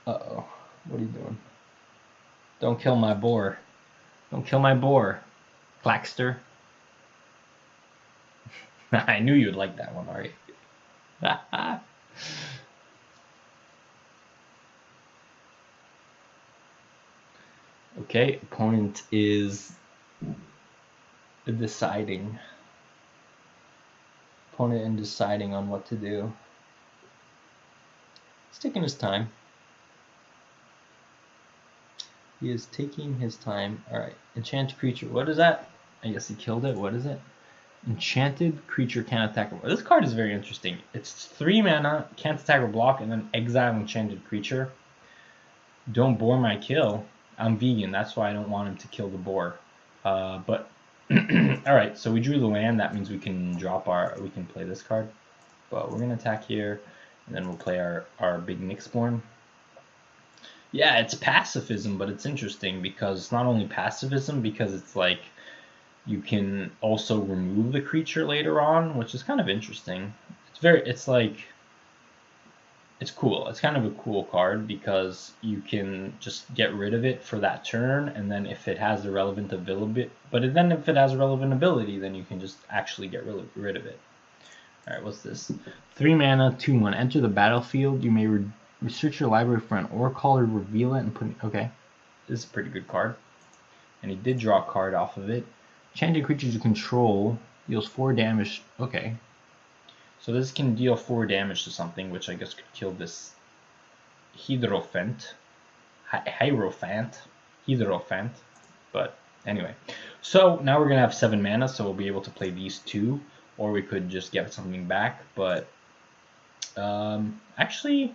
What are you doing? Don't kill my boar. Don't kill my boar, Clackster. I knew you'd like that one, Ari. Okay, opponent is deciding. Opponent is deciding on what to do. He's taking his time. He is taking his time. Alright, enchanted creature. What is that? I guess he killed it. What is it? Enchanted creature can't attack or block. This card is very interesting. It's 3 mana, can't attack or block, and then exile enchanted creature. Don't bore my kill. I'm vegan, that's why I don't want him to kill the boar. But alright, so we drew the land. That means we can we can play this card. But we're gonna attack here, and then we'll play our big Nyxborn. Yeah, it's pacifism, but it's interesting because it's not only pacifism, because it's like you can also remove the creature later on, which is kind of interesting. It's cool. It's kind of a cool card because you can just get rid of it for that turn, and then if it has a relevant ability, if it has a relevant ability, then you can just actually get rid of it. Alright, what's this? 3 mana, 2/1. Enter the battlefield. You may research your library for an ore call or reveal it and put it. Okay. This is a pretty good card. And he did draw a card off of it. Enchanted creatures you control deals 4 damage. Okay. So this can deal 4 damage to something, which I guess could kill this Hierophant. Hierophant. But anyway. So now we're going to have 7 mana, so we'll be able to play these 2. Or we could just get something back. But actually,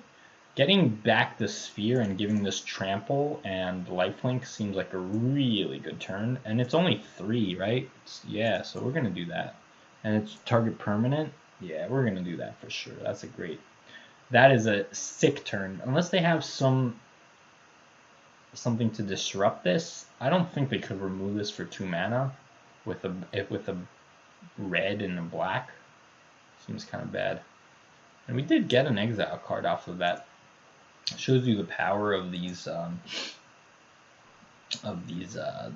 getting back the sphere and giving this trample and lifelink seems like a really good turn. And it's only 3, right? Yeah, so we're going to do that. And it's target permanent. Yeah, we're going to do that for sure. That is a sick turn. Unless they have something to disrupt this. I don't think they could remove this for 2 mana with a red and a black. Seems kind of bad. And we did get an exile card off of that. Shows you the power of these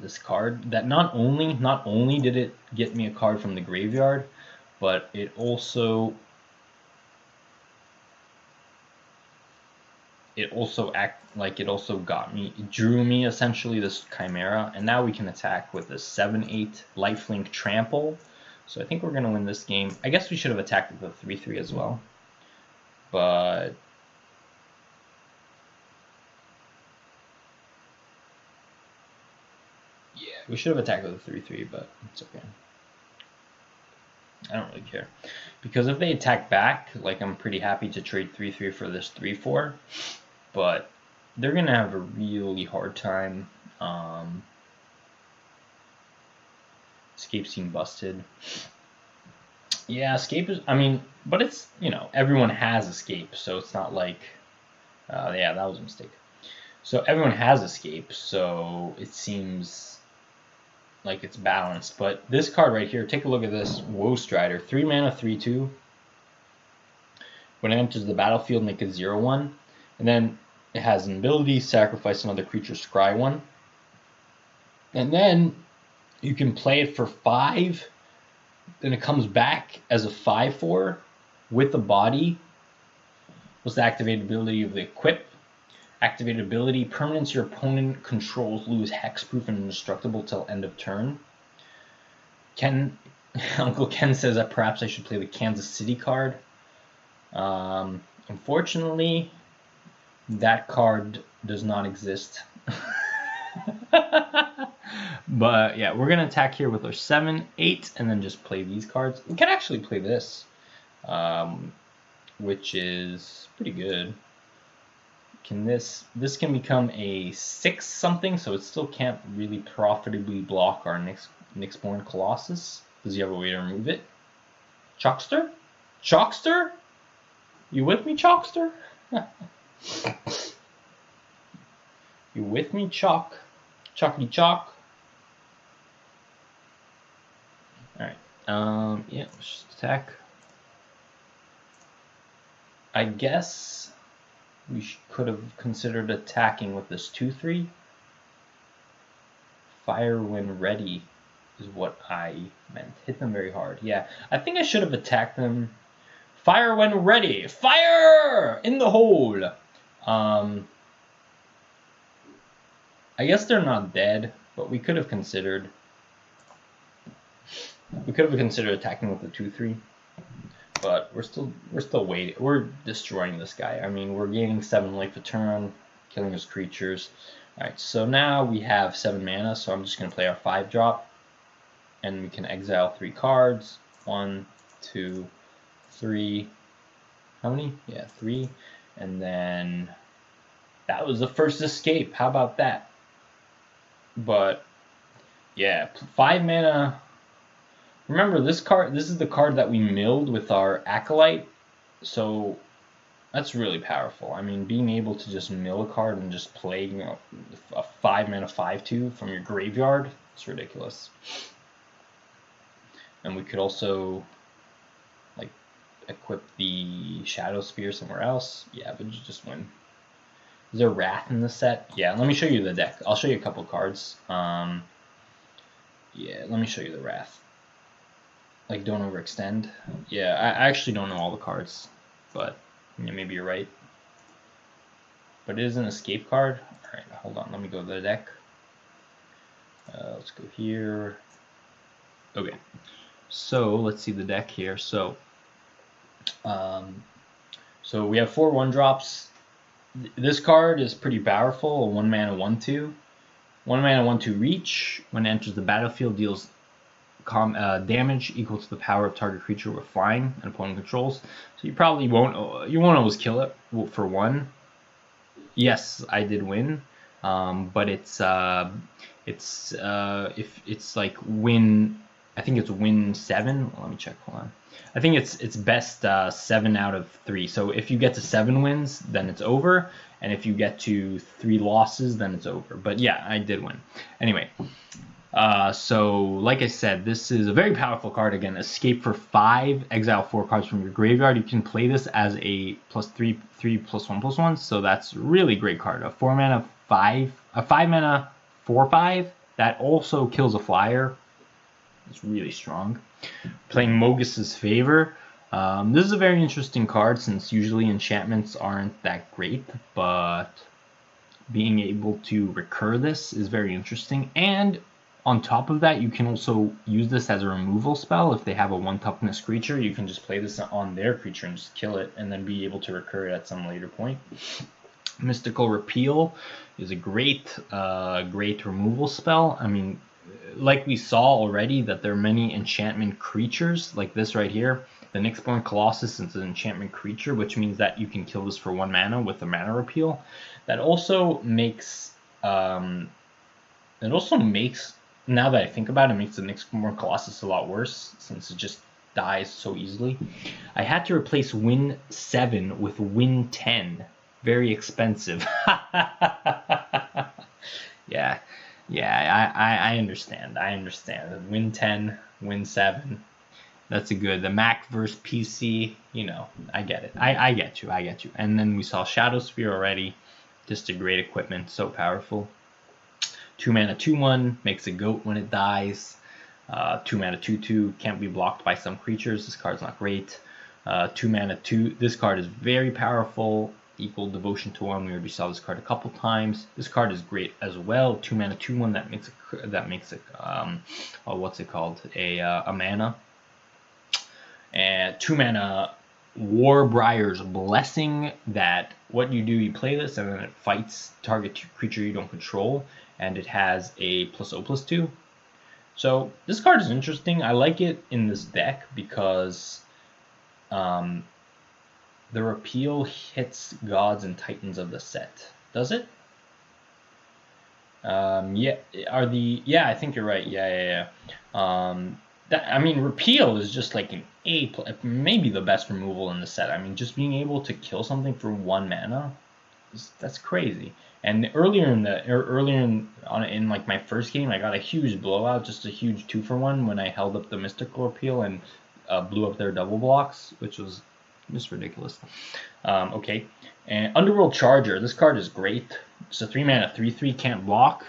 this card. That not only did it get me a card from the graveyard, but it also it also it drew me essentially this Chimera, and now we can attack with a 7/8 lifelink trample. So I think we're gonna win this game. I guess we should have attacked with a 3/3 as well, but yeah, we should have attacked with a 3/3, but it's okay. I don't really care, because if they attack back, like, I'm pretty happy to trade 3/3 for this 3/4, but they're gonna have a really hard time. Escape scene busted. Yeah, escape is, I mean, but it's, you know, everyone has escape, so it's not like, yeah, that was a mistake. So everyone has escape, so it seems like it's balanced. But this card right here, take a look at this. Woe Strider, 3 mana, 3/2. When it enters the battlefield, make a 0/1. And then it has an ability, sacrifice another creature, scry 1. And then you can play it for 5. Then it comes back as a 5/4 with a body. What's the activated ability of the equip? Activated ability, permanents your opponent controls lose hexproof and indestructible till end of turn. Uncle Ken says that perhaps I should play the Kansas City card. Unfortunately, that card does not exist. But yeah, we're gonna attack here with our 7/8 and then just play these cards. We can actually play this, which is pretty good. This can become a 6-something, so it still can't really profitably block our Nyxborn Colossus. Does he have a way to remove it? Chalkster? Chalkster? You with me, Chalkster? You with me, Chalk? Chalky Chalk? Alright, yeah, let's just attack. I guess we could have considered attacking with this 2/3. Fire when ready is what I meant. Hit them very hard. Yeah, I think I should have attacked them. Fire when ready. Fire in the hole. I guess they're not dead, but we could have considered. We could have considered attacking with the 2/3. But we're still waiting. We're destroying this guy. I mean, we're gaining 7 life a turn, killing his creatures. Alright, so now we have 7 mana, so I'm just going to play our 5-drop. And we can exile 3 cards. 1, 2, 3. How many? Yeah, 3. And then that was the first escape. How about that? But yeah, 5 mana. Remember, this is the card that we milled with our Acolyte, so that's really powerful. I mean, being able to just mill a card and just play, you know, a 5 mana 5/2 from your graveyard, it's ridiculous. And we could also, like, equip the Shadow Spear somewhere else. Yeah, but you just win. Is there Wrath in the set? Yeah, let me show you the deck. I'll show you a couple cards. Yeah, let me show you the Wrath. Like, don't overextend. Yeah, I actually don't know all the cards, but yeah, maybe you're right. But it is an escape card. Alright, hold on, let me go to the deck. Let's go here. Okay, so let's see the deck here. So we have 4 1-drops. This card is pretty powerful, a 1 mana 1/2. 1 mana 1/2 reach. When it enters the battlefield, deals damage equal to the power of target creature with flying and opponent controls. So you probably won't always kill it for 1. Yes, I did win, but it's if it's like win. I think it's win 7. Well, let me check. Hold on. I think it's best 7 out of 3. So if you get to 7 wins, then it's over, and if you get to 3 losses, then it's over. But yeah, I did win. Anyway. So, like I said, this is a very powerful card. Again, escape for 5, exile 4 cards from your graveyard. You can play this as a +3, 3/+1/+1. So that's a really great card. A 4 mana 5, a 5 mana 4/5 that also kills a flyer. It's really strong. Playing Mogus's Favor. This is a very interesting card since usually enchantments aren't that great, but being able to recur this is very interesting. And on top of that, you can also use this as a removal spell. If they have a 1 toughness creature, you can just play this on their creature and just kill it, and then be able to recur it at some later point. Mystical Repeal is a great removal spell. I mean, like we saw already, that there are many enchantment creatures, like this right here. The Nyxborn Colossus is an enchantment creature, which means that you can kill this for 1 mana with a mana repeal. That also makes, now that I think about it, makes the Nyxborn Colossus a lot worse, since it just dies so easily. I had to replace Win 7 with Win 10. Very expensive. Yeah, I understand. Win 10, Win 7. That's a good. The Mac versus PC, I get it. I get you. And then we saw Shadow Sphere already. Just a great equipment, so powerful. 2 mana 2/1, makes a goat when it dies. 2 mana 2/2, can't be blocked by some creatures. This card's not great. 2 mana 2. This card is very powerful. Equal Devotion to 1. We already saw this card a couple times. This card is great as well. 2 mana 2/1 that makes it what's it called? A mana. And 2 mana Warbrier's Blessing, that what you do, you play this and then it fights target creature you don't control, and it has a +0/+2. So this card is interesting. I like it in this deck because the repeal hits gods and titans of the set. Does it? I think you're right. Yeah. Repeal is just like maybe the best removal in the set. I mean, just being able to kill something for 1 mana, that's crazy. And earlier in like my first game, I got a huge blowout, just a huge 2-for-1 when I held up the Mystical Repeal and blew up their double blocks, which was just ridiculous. Okay, and Underworld Charger. This card is great. It's a 3 mana 3/3, can't block,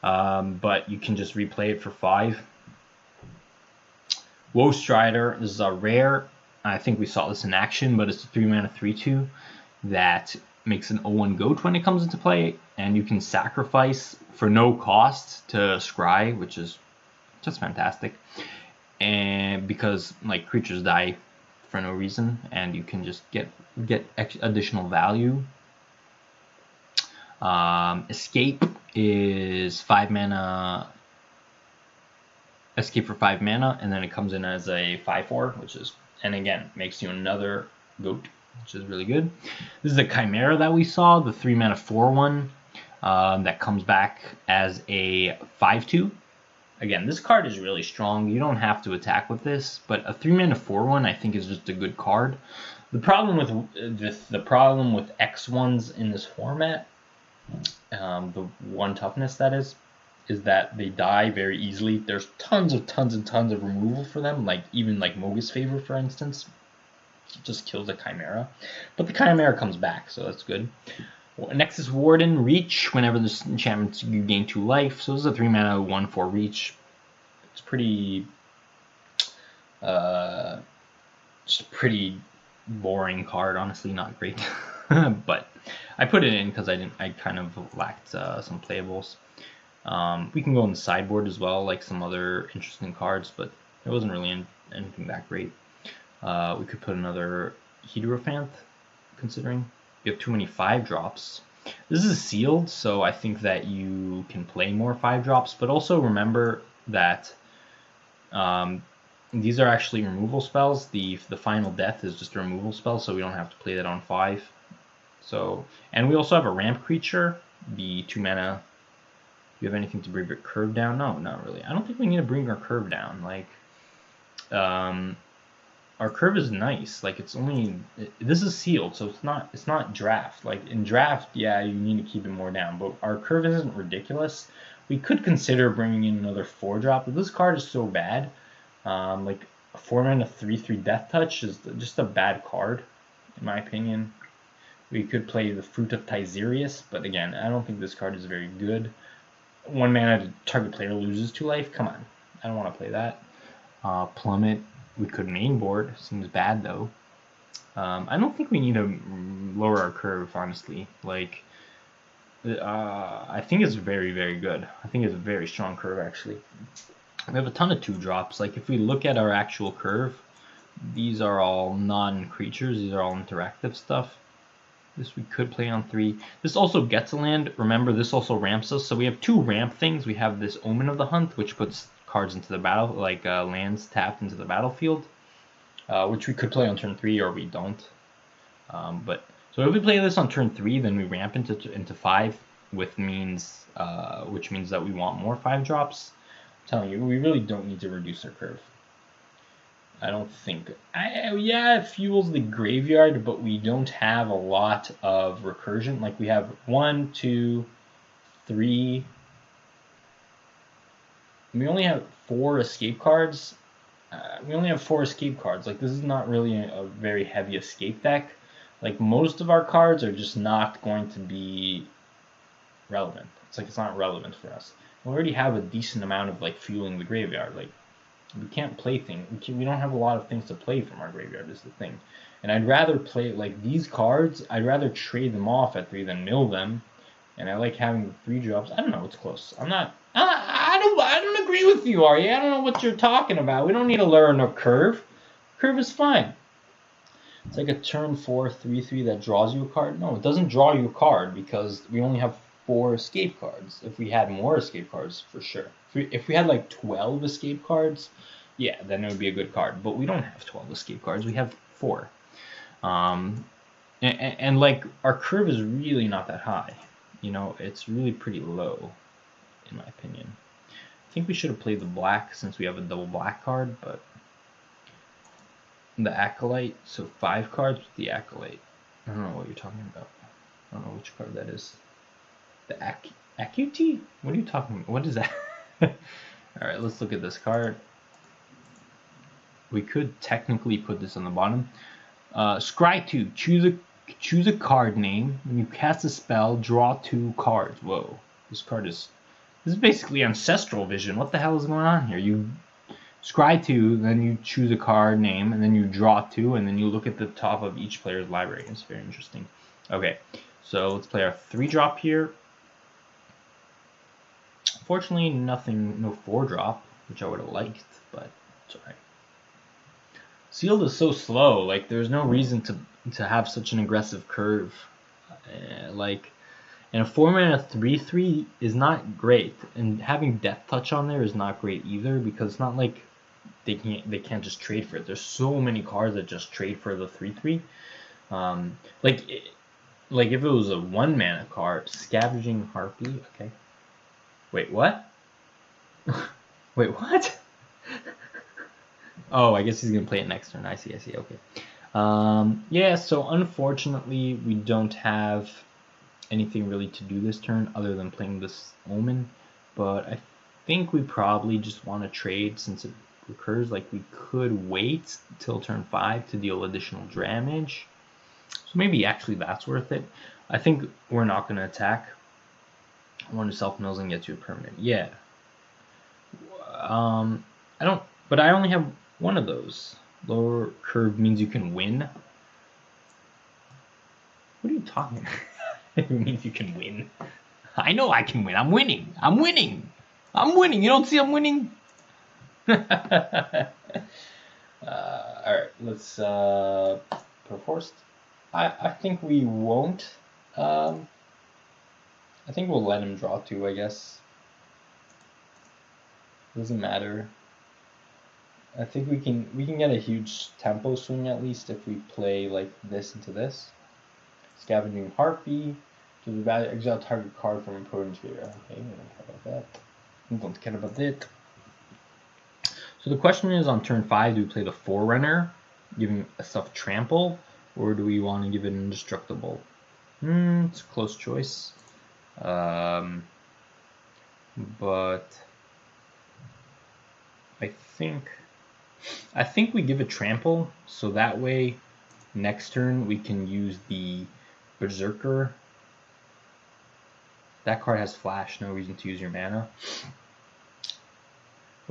but you can just replay it for 5. Woe Strider. This is a rare. I think we saw this in action, but it's a 3 mana 3/2 that makes an 0/1 goat when it comes into play, and you can sacrifice for no cost to scry, which is just fantastic. And because like creatures die for no reason, and you can just get additional value. Escape is 5 mana. Escape for 5 mana, and then it comes in as a 5/4, and again makes you another goat, which is really good. This is a Chimera that we saw, the 3 mana 4/1, that comes back as a 5/2. Again, this card is really strong. You don't have to attack with this, but a 3 mana 4/1 I think is just a good card. The problem with X1s in this format, the 1 toughness that is that they die very easily. There's tons of removal for them, like even like Mogus Favor, for instance, just kills a Chimera. But the Chimera comes back, so that's good. Nexus Warden, Reach. Whenever this enchantment, you gain 2 life. So this is a 3 mana 1/4 Reach. It's pretty just a pretty boring card, honestly, not great. But I put it in because I kind of lacked some playables. We can go in the sideboard as well, like some other interesting cards, but it wasn't really anything that great. We could put another Hierophant, considering you have too many 5-drops. This is sealed, so I think that you can play more 5-drops, but also remember that these are actually removal spells. The Final Death is just a removal spell, so we don't have to play that on 5. So, and we also have a ramp creature, the 2 mana. Do you have anything to bring your curve down? No, not really. I don't think we need to bring our curve down. Like, our curve is nice. Like, it's only, this is sealed, so it's not draft. Like in draft, yeah, you need to keep it more down, but our curve isn't ridiculous. We could consider bringing in another 4-drop, but this card is so bad. Like a 4 mana 3/3 Death Touch is just a bad card, in my opinion. We could play the Fruit of Tizerius, but again, I don't think this card is very good. 1 mana, target player loses 2 life. Come on, I don't want to play that. Plummet. We could mainboard. Seems bad though. I don't think we need to lower our curve, honestly. Like, I think it's very, very good. I think it's a very strong curve, actually. We have a ton of 2-drops. Like, if we look at our actual curve, these are all non-creatures. These are all interactive stuff. This we could play on 3. This also gets a land. Remember, this also ramps us. So we have 2 ramp things. We have this Omen of the Hunt, which puts cards into the battle, like lands tapped into the battlefield, which we could play on turn 3, or we don't. But so if we play this on turn 3, then we ramp into 5, which means that we want more 5-drops. I'm telling you, we really don't need to reduce our curve. I don't think. Yeah, it fuels the graveyard, but we don't have a lot of recursion. Like, we have 1, 2, 3. We only have 4 escape cards. Like, this is not really a very heavy escape deck. Like, most of our cards are just not going to be relevant. It's not relevant for us. We already have a decent amount of, like, fueling the graveyard. Like, we can't play things. We don't have a lot of things to play from our graveyard, is the thing. And I'd rather play, like, these cards, I'd rather trade them off at 3 than mill them. And I like having the 3-drops. I don't know, it's close. I don't agree with you, Ari. I don't know what you're talking about. We don't need to learn a curve. Curve is fine. It's like a turn 4 3/3 that draws you a card. No, it doesn't draw you a card because we only have 4 escape cards. If we had more escape cards, for sure. If we had like 12 escape cards, yeah, then it would be a good card. But we don't have 12 escape cards. We have 4. And like, our curve is really not that high. You know, it's really pretty low, in my opinion. I think we should have played the black since we have a double black card, but the Acolyte, so 5 cards with the Acolyte. I don't know what you're talking about. I don't know which card that is. The Acuity? What are you talking about? What is that? Alright, let's look at this card. We could technically put this on the bottom. Scry 2. Choose a card name. When you cast a spell, draw 2 cards. Whoa. This is basically Ancestral Vision. What the hell is going on here? You scry 2, then you choose a card name, and then you draw 2, and then you look at the top of each player's library. It's very interesting. Okay, so let's play our 3-drop here. Fortunately, no 4-drop, which I would have liked, but it's alright. Sealed is so slow. Like, there's no reason to have such an aggressive curve. Like, and a 4-mana 3/3 is not great, and having Death Touch on there is not great either, because it's not like they can't just trade for it. There's so many cards that just trade for the 3/3. Like if it was a 1-mana card, Scavenging Harpy. Okay. Wait, what? Wait, what? Oh, I guess he's gonna play it next turn. I see. Okay. Yeah. So unfortunately, we don't have anything really to do this turn other than playing this Omen, but I think we probably just want to trade since it recurs. Like, we could wait till turn 5 to deal additional damage, so maybe actually that's worth it. I think we're not going to attack. I want to self-mills and get to a permanent. Yeah. But I only have one of those. Lower curve means you can win. What are you talking about? It means you can win. I know I can win. I'm winning. You don't see I'm winning? Alright, let's Perforced. I think we won't. I think we'll let him draw 2, I guess. Doesn't matter. I think we can get a huge tempo swing at least if we play like this into this. Scavenging Harpy. To the value, exile target card from opponent's graveyard. Okay, we don't care about that. We don't care about it. So the question is, on turn 5, do we play the Forerunner, giving a stuff trample, or do we want to give it indestructible? It's a close choice. But I think we give it trample, so that way next turn we can use the Berserker. That card has flash, no reason to use your mana.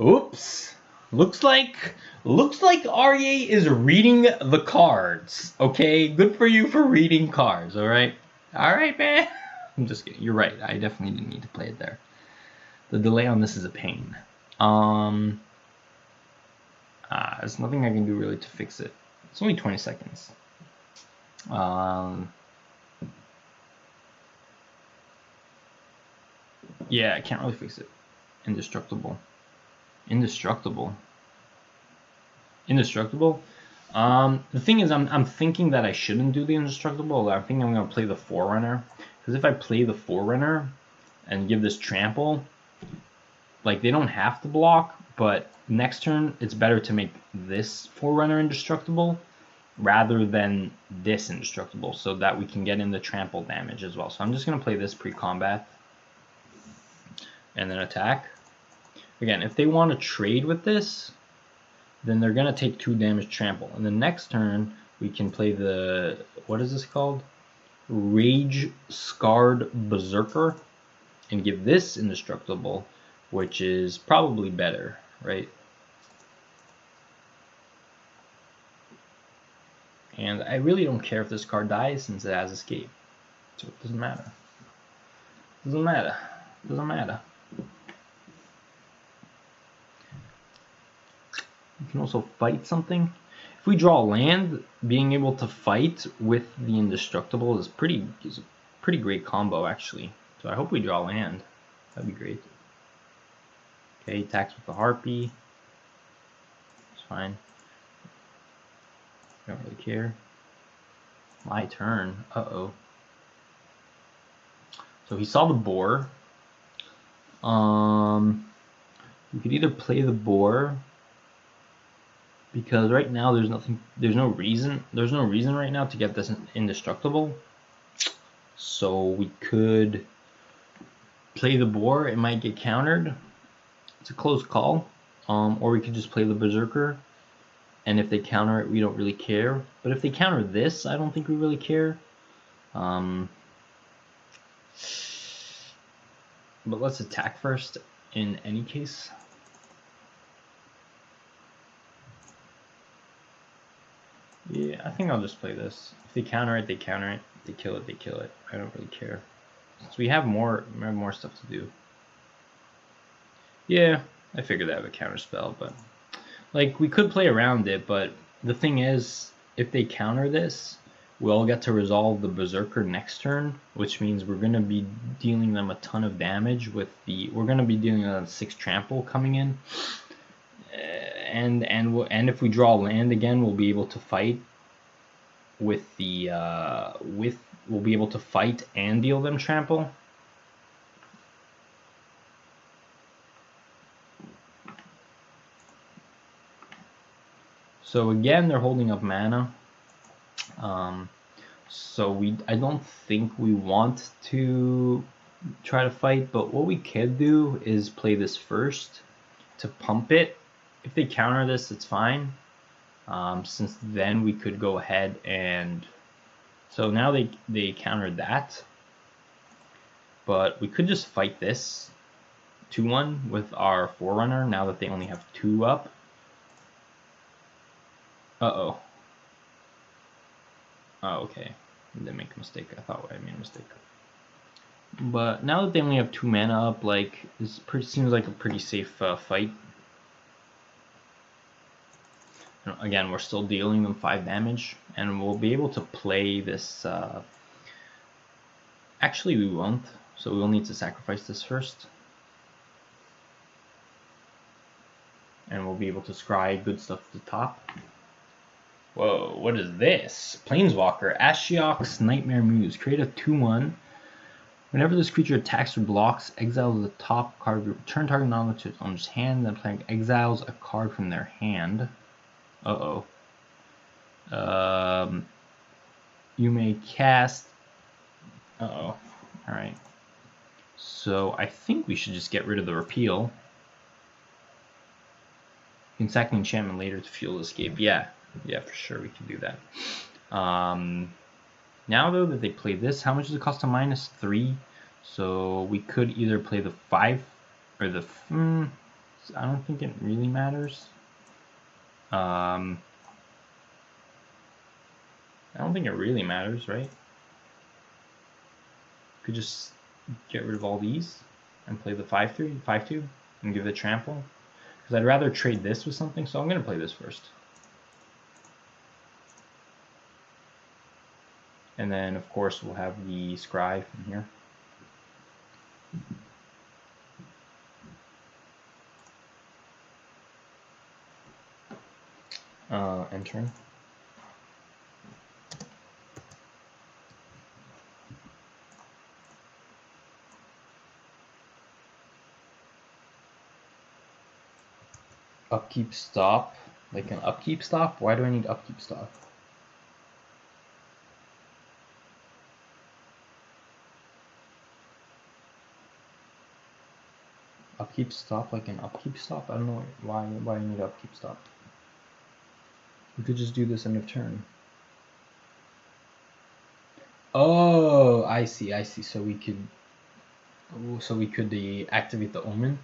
Oops! Looks like RA is reading the cards. Okay, good for you for reading cards. All right, man. I'm just kidding. You're right. I definitely didn't need to play it there. The delay on this is a pain. There's nothing I can do really to fix it. It's only 20 seconds. Yeah, I can't really fix it. Indestructible. The thing is, I'm thinking that I shouldn't do the indestructible. I think I'm gonna play the Forerunner, because if I play the Forerunner and give this trample, like, they don't have to block, but next turn it's better to make this Forerunner indestructible rather than this indestructible, so that we can get in the trample damage as well. So I'm just gonna play this pre-combat and then attack. Again, if they want to trade with this, then they're going to take 2 damage trample. And the next turn, we can play the, what is this called? Rage Scarred Berserker, and give this indestructible, which is probably better, right? And I really don't care if this card dies, since it has escape. So it doesn't matter. Doesn't matter. You can also fight something. If we draw land, being able to fight with the indestructible is a pretty great combo, actually. So I hope we draw land. That'd be great. Okay, attacks with the harpy. It's fine. Don't really care. My turn. Uh-oh. So he saw the boar. We could either play the boar, because right now there's no reason right now to get this indestructible. So we could play the boar. It might get countered. It's a close call. Or we could just play the berserker, and if they counter it, we don't really care. But if they counter this, I don't think we really care. But let's attack first in any case. Yeah, I think I'll just play this. If they counter it, they counter it. If they kill it, they kill it. I don't really care. So we have more stuff to do. Yeah, I figured that would have a counter spell, but like, we could play around it, but the thing is, if they counter this, we'll get to resolve the Berserker next turn, which means we're going to be dealing them a ton of damage with the, we're going to be dealing a 6 trample coming in. And if we draw land again, we'll be able to fight with the we'll be able to fight and deal them trample. So again, they're holding up mana. So I don't think we want to try to fight, but what we could do is play this first to pump it. If they counter this, it's fine. Since then we could go ahead and, so now they countered that, but we could just fight this 2-1 with our Forerunner now that they only have 2 up. Uh-oh. Oh, okay. I didn't make a mistake. I thought I made a mistake. But now that they only have 2 mana up, like, this seems like a pretty safe fight. Again, we're still dealing them 5 damage, and we'll be able to play this. Actually, we won't, so we'll need to sacrifice this first. And we'll be able to scry good stuff at the top. Whoa, what is this? Planeswalker, Ashiok's Nightmare Muse. Create a 2/1. Whenever this creature attacks or blocks, exiles the top card. Return target non to its owner's hand, then playing exiles a card from their hand. Uh-oh. You may cast... Uh-oh. Alright. So I think we should just get rid of the repeal. You can sack an enchantment later to fuel escape. Yeah, for sure we can do that. Now though that they play this, how much does it cost to -3? So we could either play the 5 or the... I don't think it really matters. I don't think it really matters, right? Could just get rid of all these and play the 5-3, 5-2, and give it a trample. Because I'd rather trade this with something, so I'm going to play this first. And then, of course, we'll have the scry from here. Entering. Upkeep stop, like an upkeep stop? Why do I need upkeep stop? Upkeep stop, like an upkeep stop? I don't know why I need upkeep stop. We could just do this end of turn. Oh, I see. So we could activate the omen.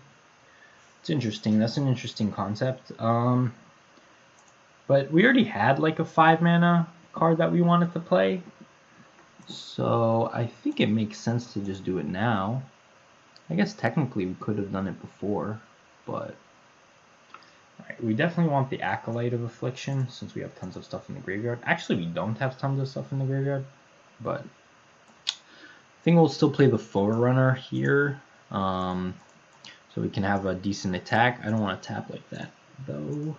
It's interesting. That's an interesting concept. But we already had like a 5-mana card that we wanted to play. So I think it makes sense to just do it now. I guess technically we could have done it before, but alright, we definitely want the Acolyte of Affliction since we have tons of stuff in the graveyard. Actually, we don't have tons of stuff in the graveyard, but I think we'll still play the Forerunner here, so we can have a decent attack. I don't want to tap like that, though.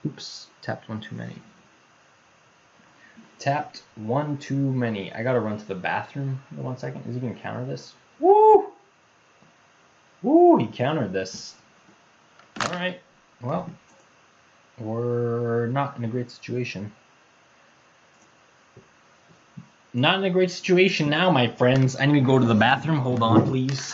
Oops, tapped one too many. Tapped one too many. I gotta run to the bathroom in 1 second. Is he gonna counter this? Woo! Woo, he countered this. Alright, well, we're not in a great situation. Not in a great situation now, my friends. I need to go to the bathroom. Hold on, please.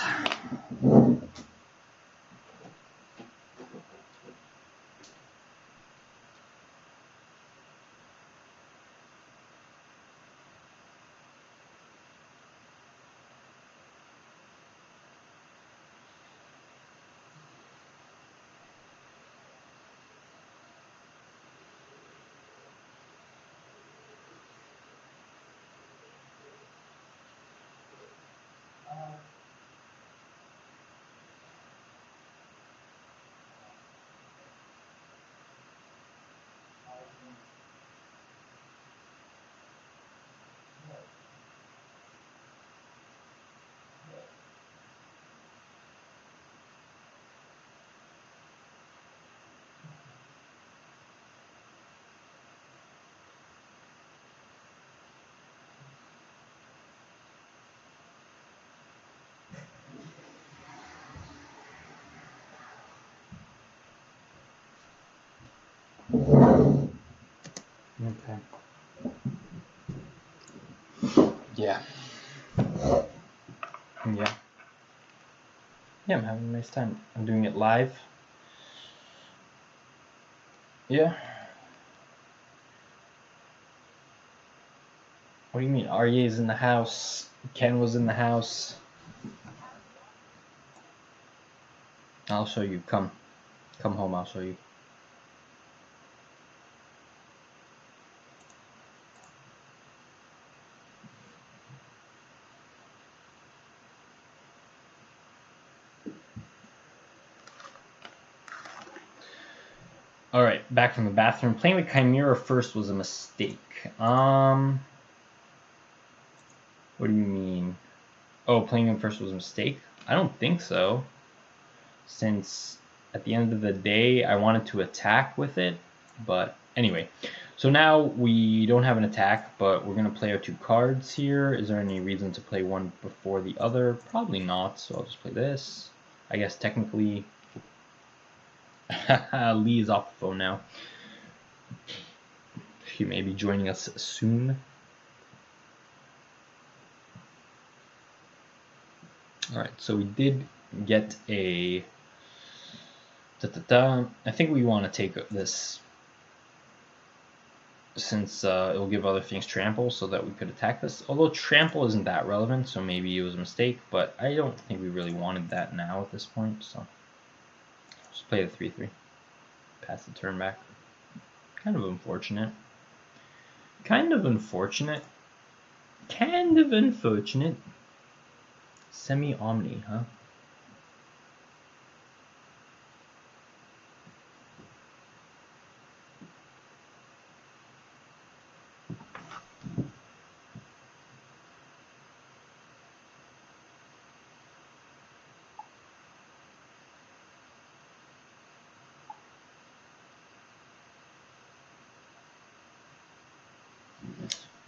Okay. Yeah. Yeah. Yeah, I'm having a nice time. I'm doing it live. Yeah. What do you mean? Arye's in the house. Ken was in the house. I'll show you. Come. Come home, I'll show you. Alright, back from the bathroom. Playing the Chimera first was a mistake. What do you mean? Oh, playing him first was a mistake? I don't think so. Since at the end of the day, I wanted to attack with it. But anyway, so now we don't have an attack, but we're going to play our 2 cards here. Is there any reason to play one before the other? Probably not, so I'll just play this. I guess technically... Lee is off the phone now. She may be joining us soon. Alright, so we did get a... I think we want to take this since it will give other things trample so that we could attack this. Although trample isn't that relevant, so maybe it was a mistake, but I don't think we really wanted that now at this point, so... Just play the 3/3. Pass the turn back. Kind of unfortunate. Kind of unfortunate. Kind of unfortunate. Semi-Omni, huh?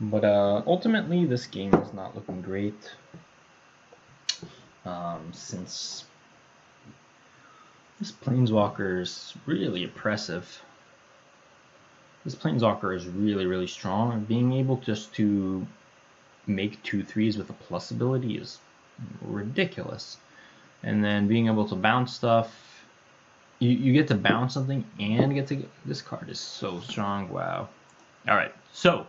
But ultimately, this game is not looking great. Since this Planeswalker is really oppressive. This Planeswalker is really, really strong. Being able just to make 2/3s with a plus ability is ridiculous. And then being able to bounce stuff. You get to bounce something and get to... This card is so strong. Wow. Alright, so...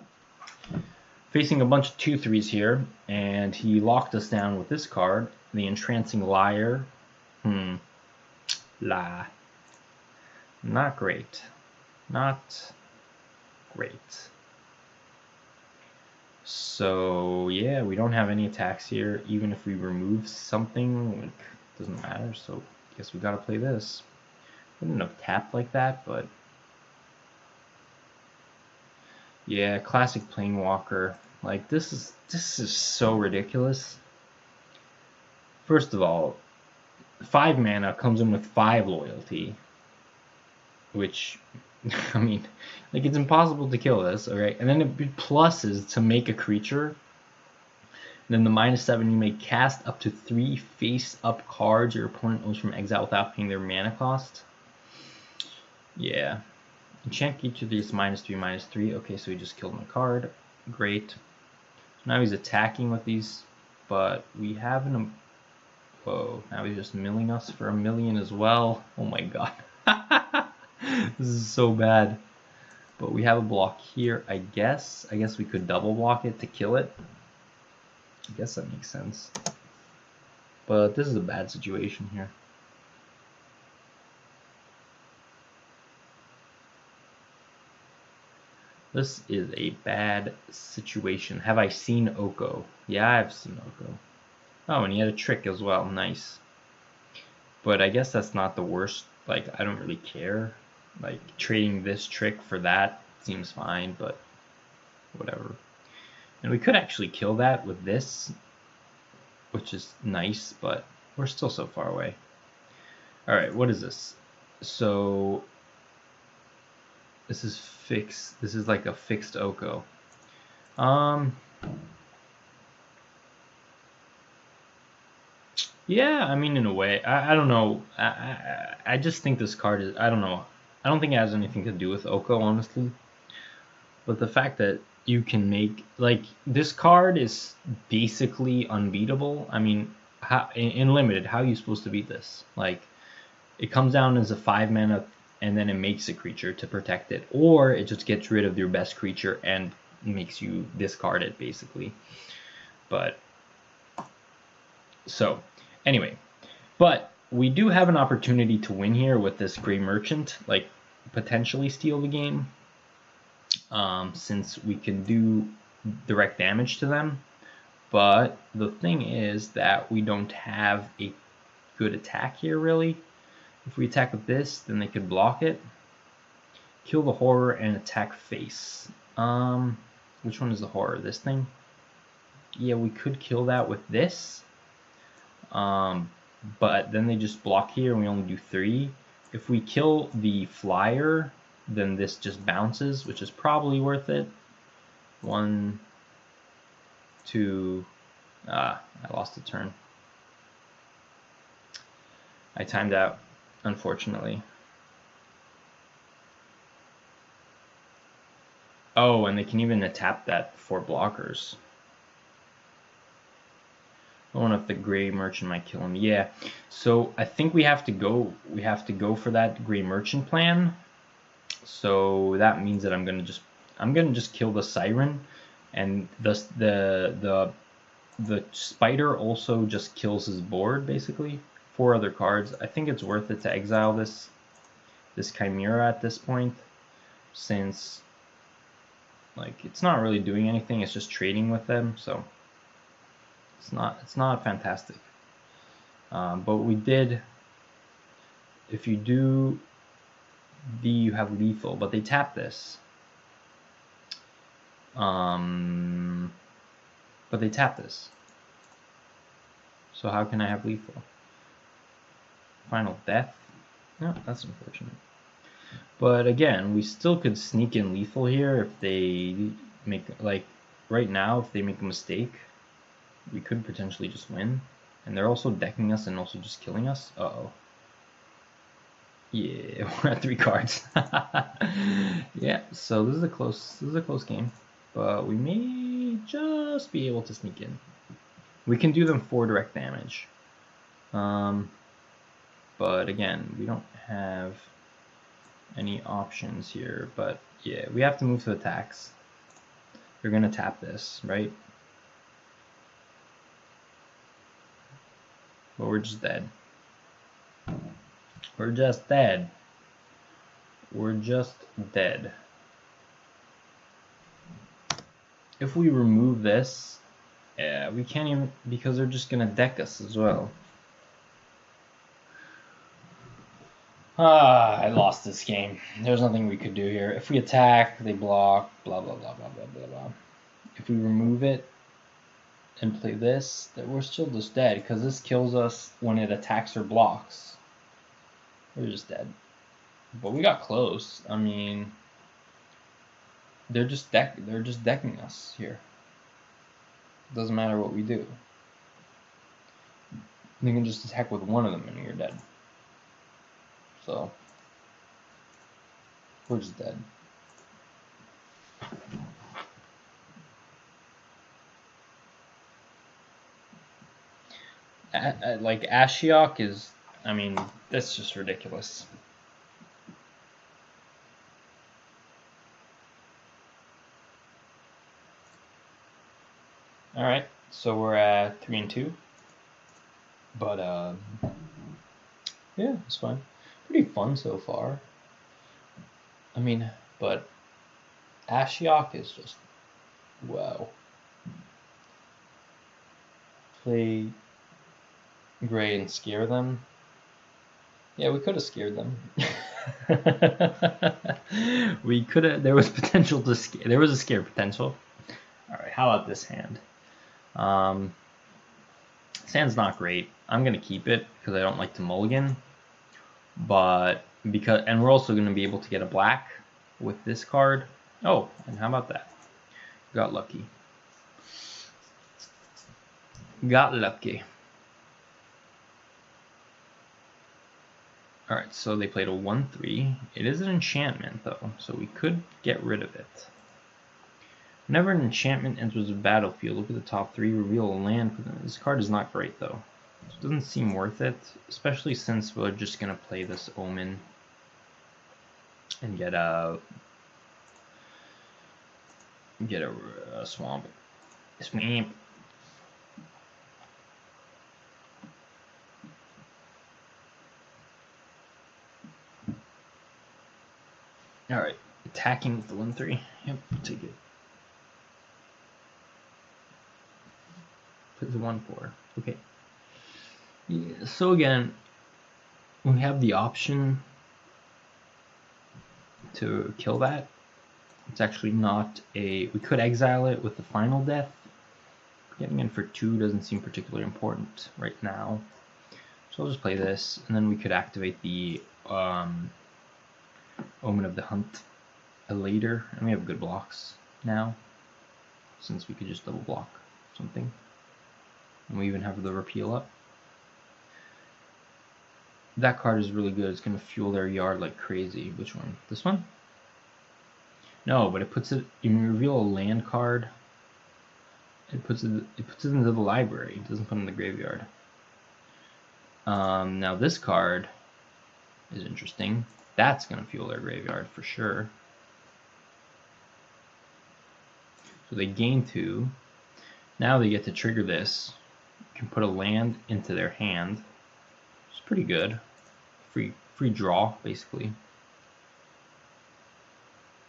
Facing a bunch of 2/3s here, and he locked us down with this card, the Entrancing Liar. Not great. Not great. So yeah, we don't have any attacks here. Even if we remove something, like, doesn't matter. So I guess we gotta play this. Wouldn't have tapped like that, but yeah, classic Planewalker. Like, this is so ridiculous. First of all, 5 mana comes in with 5 loyalty, which, I mean, like, it's impossible to kill this, alright? And then it pluses to make a creature. And then the -7, you may cast up to 3 face-up cards your opponent owns from exile without paying their mana cost. Yeah. Enchant creature is -3/-3. Okay, so he just killed my card. Great. Now he's attacking with these, but we have an... Whoa, now he's just milling us for 1,000,000 as well. Oh my god. This is so bad. But we have a block here, I guess. I guess we could double block it to kill it. I guess that makes sense. But this is a bad situation here. This is a bad situation. Have I seen Oko? Yeah, I've seen Oko. Oh, and he had a trick as well. Nice. But I guess that's not the worst. Like, I don't really care. Like, trading this trick for that seems fine, but whatever. And we could actually kill that with this, which is nice, but we're still so far away. Alright, what is this? So... this is fixed. This is like a fixed Oko. Yeah, I mean, in a way. I don't know. I just think this card is... I don't know. I don't think it has anything to do with Oko, honestly. But the fact that you can make... like, this card is basically unbeatable. I mean, in Limited, how are you supposed to beat this? Like, it comes down as a 5 mana... and then it makes a creature to protect it, or it just gets rid of your best creature and makes you discard it, basically. But so anyway, but we do have an opportunity to win here with this Grey Merchant, like potentially steal the game, since we can do direct damage to them. But the thing is that we don't have a good attack here, really. If we attack with this, then they could block it. Kill the horror and attack face. Which one is the horror? This thing? Yeah, we could kill that with this. But then they just block here and we only do 3. If we kill the flyer, then this just bounces, which is probably worth it. 1, 2... I lost a turn. I timed out, unfortunately. Oh, and they can even tap that for blockers. I don't know if the Grey Merchant might kill him. Yeah, so I think we have to go. We have to go for that Grey Merchant plan. So that means that I'm gonna just kill the Siren, and thus the spider also just kills his board, basically. 4 other cards. I think it's worth it to exile this Chimera at this point, since like it's not really doing anything. It's just trading with them, so it's not fantastic. But we did. If you do B, you have lethal, but they tap this. But they tap this. So how can I have lethal? Final death? No, that's unfortunate. But again, we still could sneak in lethal here if they make, like, right now, if they make a mistake, we could potentially just win. And they're also decking us and also just killing us. Uh-oh. Yeah, we're at 3 cards. Yeah, so this is a close game. But we may just be able to sneak in. We can do them 4 direct damage. But again, we don't have any options here. But yeah, we have to move to attacks. They're gonna tap this, right? But we're just dead. We're just dead. We're just dead. If we remove this, yeah, we can't even, because they're just gonna deck us as well. I lost this game. There's nothing we could do here. If we attack, they block, blah, blah, blah, blah, blah, blah, blah. If we remove it and play this, then we're still just dead, because this kills us when it attacks or blocks. We're just dead. But we got close. I mean, they're just decking us here. Doesn't matter what we do. You can just attack with one of them and you're dead. So we're just dead. Like Ashiok is, I mean, that's just ridiculous. All right, so we're at 3 and 2. But yeah, it's fine. Pretty fun so far. I mean, but Ashiok is just wow. Play gray and scare them. Yeah, we could have scared them. We could have. There was potential to scare. There was a scare potential. All right, how about this hand? This hand's not great. I'm gonna keep it because I don't like to mulligan. But and we're also gonna be able to get a black with this card. Oh, and how about that? Got lucky. Got lucky. Alright, so they played a 1-3. It is an enchantment, though, so we could get rid of it. Whenever an enchantment enters a battlefield, look at the top 3, reveal a land. This card is not great, though. It doesn't seem worth it, especially since we're just going to play this Omen and get a swamp. Swamp. Alright, attacking with the 1-3. Yep, take it. Put the 1-4. Okay. Yeah, so again, we have the option to kill that. It's actually not a... We could exile it with the final death. Getting in for 2 doesn't seem particularly important right now. So I'll just play this, and then we could activate the Omen of the Hunt later. And we have good blocks now, since we could just double block something. And we even have the repeal up. That card is really good. It's going to fuel their yard like crazy. Which one? This one? No, but it puts it... You reveal a land card. It puts it into the library. It doesn't put it in the graveyard. Now this card is interesting. That's going to fuel their graveyard for sure. So they gain 2. Now they get to trigger this. You can put a land into their hand. It's pretty good. Free draw, basically.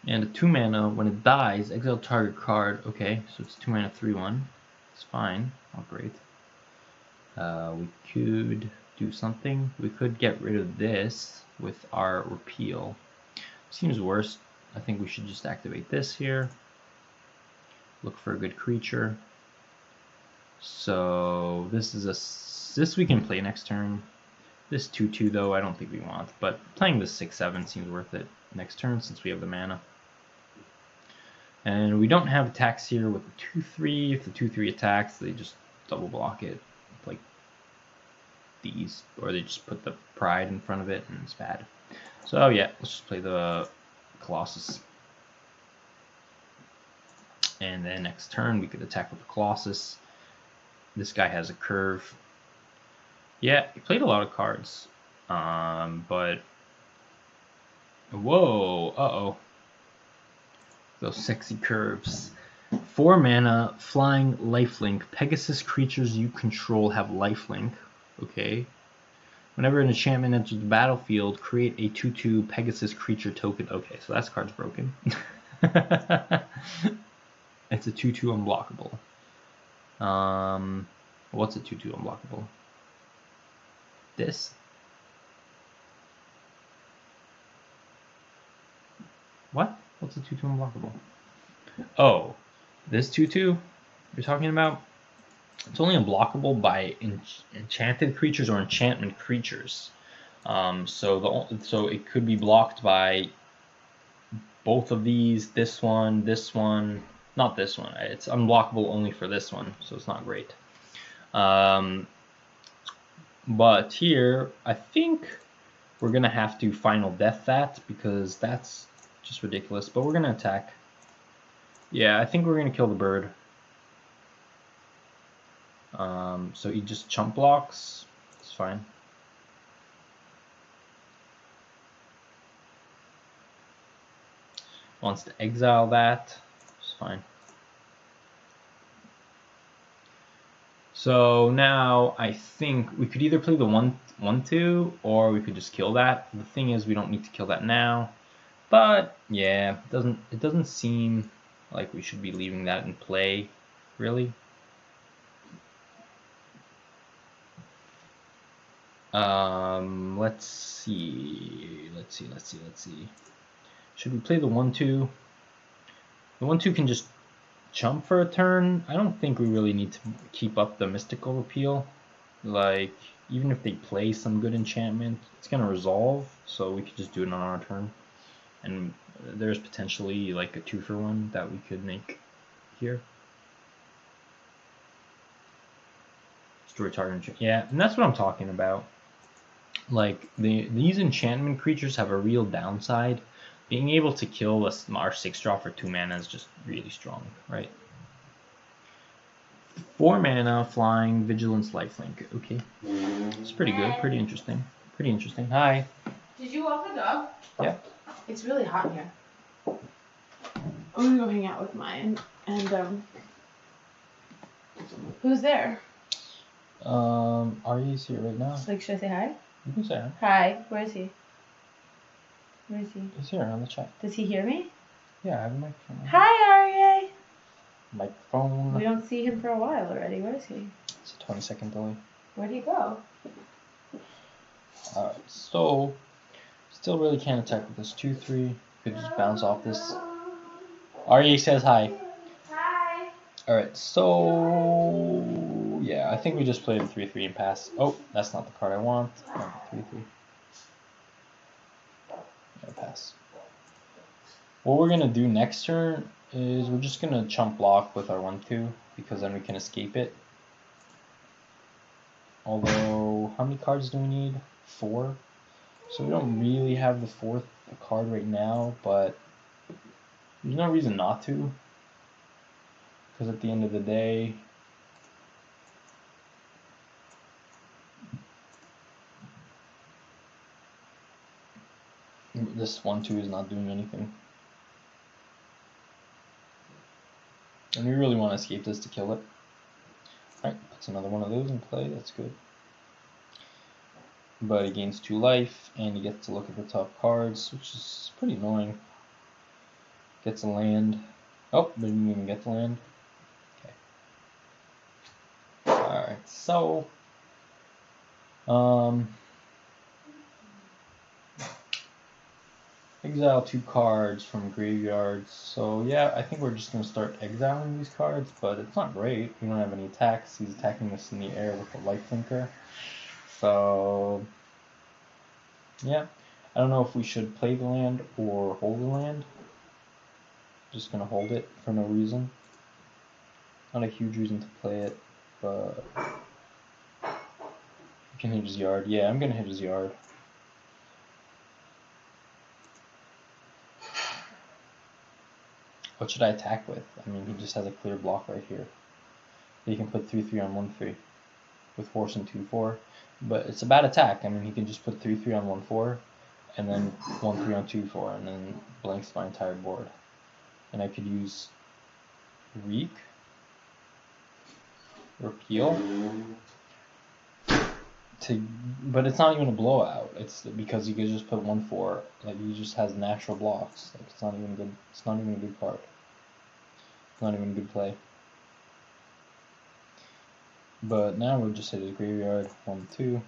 And a 2 mana, when it dies, exile target card. Okay, so it's 2 mana 3/1. It's fine, not great. We could do something. We could get rid of this with our repeal. Seems worse. I think we should just activate this here. Look for a good creature. So this is this we can play next turn. This 2/2 though I don't think we want, but playing this 6/7 seems worth it next turn since we have the mana. And we don't have attacks here with the 2/3. If the 2/3 attacks, they just double block it like these, or they just put the pride in front of it and it's bad. So yeah, let's just play the Colossus. And then next turn we could attack with the Colossus. This guy has a curve. Yeah, he played a lot of cards. But whoa, uh-oh. Those sexy curves. 4 mana, flying, lifelink. Pegasus creatures you control have lifelink. Okay. Whenever an enchantment enters the battlefield, create a 2/2 Pegasus creature token. Okay, so that card's broken. It's a 2/2 unblockable. What's a 2/2 unblockable? This? What? What's a 2/2 unblockable? Oh, this 2/2 you're talking about? It's only unblockable by enchanted creatures or enchantment creatures. So it could be blocked by both of these. This one, not this one. It's unblockable only for this one, so it's not great. But here, I think we're gonna have to final death that because that's just ridiculous. But we're gonna attack. Yeah, I think we're gonna kill the bird. So he just chump blocks. It's fine. Wants to exile that. It's fine. So now I think we could either play the 1/2 or we could just kill that. The thing is, we don't need to kill that now. But yeah, it doesn't seem like we should be leaving that in play, really. Let's see. Should we play the 1/2? The 1/2 can just jump for a turn. I don't think we really need to keep up the mystical repeal. Like, even if they play some good enchantment, it's gonna resolve, so we could just do it on our turn. And there's potentially like a 2-for-1 that we could make here. Destroy target. Yeah, and that's what I'm talking about. Like, these enchantment creatures have a real downside. Being able to kill our 6-drop for 2 mana is just really strong, right? 4 mana, flying, vigilance, lifelink. Okay, it's pretty good, pretty interesting. Hi. Did you walk the dog? Yeah. It's really hot in here. I'm gonna go hang out with mine. And who's there? Arya's here right now. Like, should I say hi? You can say hi. Hi. Where is he? He's here on the chat. Does he hear me? Yeah, I have a microphone. Hi, Arya. Microphone. We don't see him for a while already. Where is he? It's a 20-second delay. Where'd he go? Alright, so still really can't attack with this 2/3. Could just bounce off this. Arya says hi. Hi. Alright, so yeah, I think we just played a 3/3 and pass. Oh, that's not the card I want. No, 3/3. Pass. What we're gonna do next turn is we're just gonna chump block with our 1/2 because then we can escape it. Although, how many cards do we need? 4. So we don't really have the 4th card right now, but there's no reason not to. Because at the end of the day, this 1/2 is not doing anything. And we really want to escape this to kill it. Alright, puts another one of those in play, that's good. but he gains 2 life, and he gets to look at the top cards, which is pretty annoying. Gets a land. Oh, but he didn't even get the land. Okay. Alright, so exile 2 cards from graveyards. So yeah, I think we're just gonna start exiling these cards, but it's not great. We don't have any attacks. He's attacking us in the air with a lifelinker. So yeah, I don't know if we should play the land or hold the land. Just gonna hold it for no reason. Not a huge reason to play it, but you can hit his yard. Yeah, I'm gonna hit his yard. What should I attack with? I mean, he just has a clear block right here. He can put 3/3 on 1/3 with force and 2/4, but it's a bad attack. I mean, he can just put 3/3 on 1/4 and then 1/3 on 2/4 and then blanks my entire board. And I could use Reek, Repeal, but it's not even a blowout. It's because you could just put 1/4. Like, he just has natural blocks. Like, it's not even good. It's not even a good card. It's not even a good play. But now we'll just hit his graveyard. 1, 2.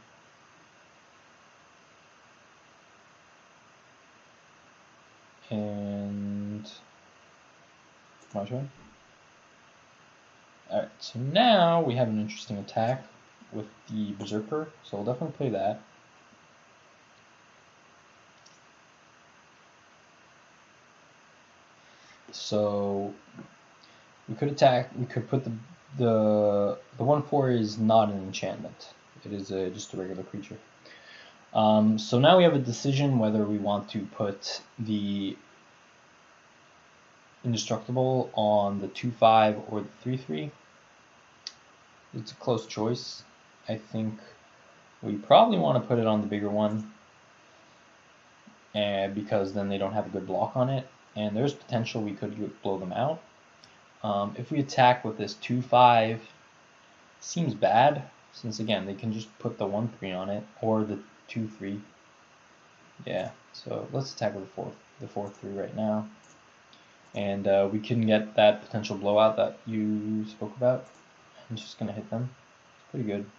And my turn. Alright, so now we have an interesting attack with the Berserker, so we'll definitely play that. So we could attack. We could put the 1/4 is not an enchantment. It is just a regular creature. So now we have a decision whether we want to put the Indestructible on the 2/5 or the 3/3. It's a close choice. I think we probably want to put it on the bigger one, and because then they don't have a good block on it, and there's potential we could blow them out. If we attack with this 2/5, seems bad, since again they can just put the 1/3 on it or the 2/3. Yeah, so let's attack with the 4/3 right now, and we can get that potential blowout that you spoke about. I'm just gonna hit them. It's pretty good.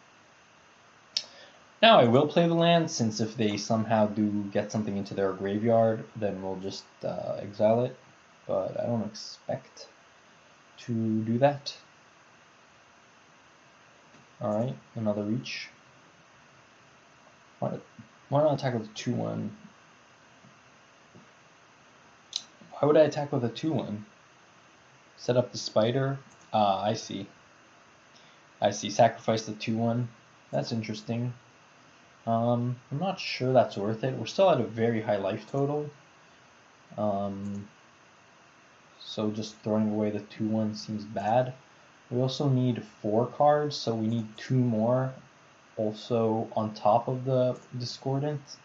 Now I will play the land, since if they somehow do get something into their graveyard, then we'll just exile it, but I don't expect to do that. Alright, another reach. Why not attack with a 2/1? Why would I attack with a 2/1? Set up the spider? I see. Sacrifice the 2/1. That's interesting. I'm not sure that's worth it. We're still at a very high life total. So just throwing away the 2/1 seems bad. We also need 4 cards, so we need 2 more also on top of the Discordant.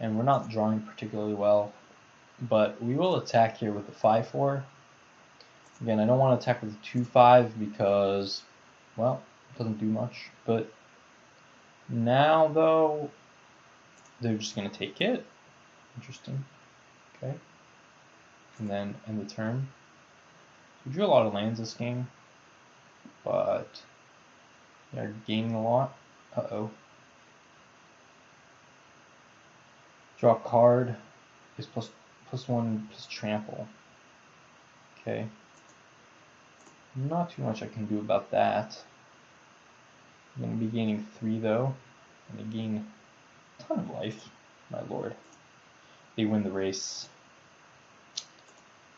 And we're not drawing particularly well, but we will attack here with the 5/4. Again, I don't want to attack with the 2/5 because, well, it doesn't do much. But now, though, they're just going to take it. Interesting. Okay. And then end the turn. We drew a lot of lands this game, but they're gaining a lot. Uh-oh. Draw a card is +1 plus trample. Okay. Not too much I can do about that. I'm going to be gaining 3 though. And they gain a ton of life. My lord. They win the race.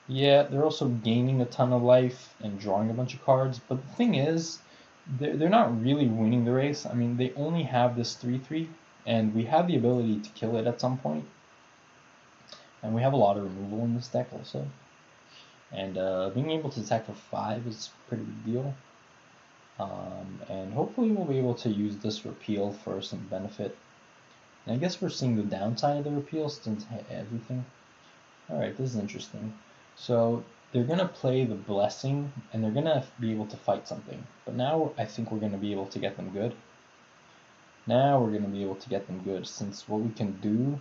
Yeah, they're also gaining a ton of life and drawing a bunch of cards, but the thing is, they're not really winning the race. I mean, they only have this 3/3, and we have the ability to kill it at some point. And we have a lot of removal in this deck also. And being able to attack for 5 is a pretty big deal. And hopefully we'll be able to use this repeal for some benefit. And I guess we're seeing the downside of the repeal since everything. Alright, this is interesting. So they're going to play the Blessing, and they're going to be able to fight something. But now I think we're going to be able to get them good. Now we're going to be able to get them good, since what we can do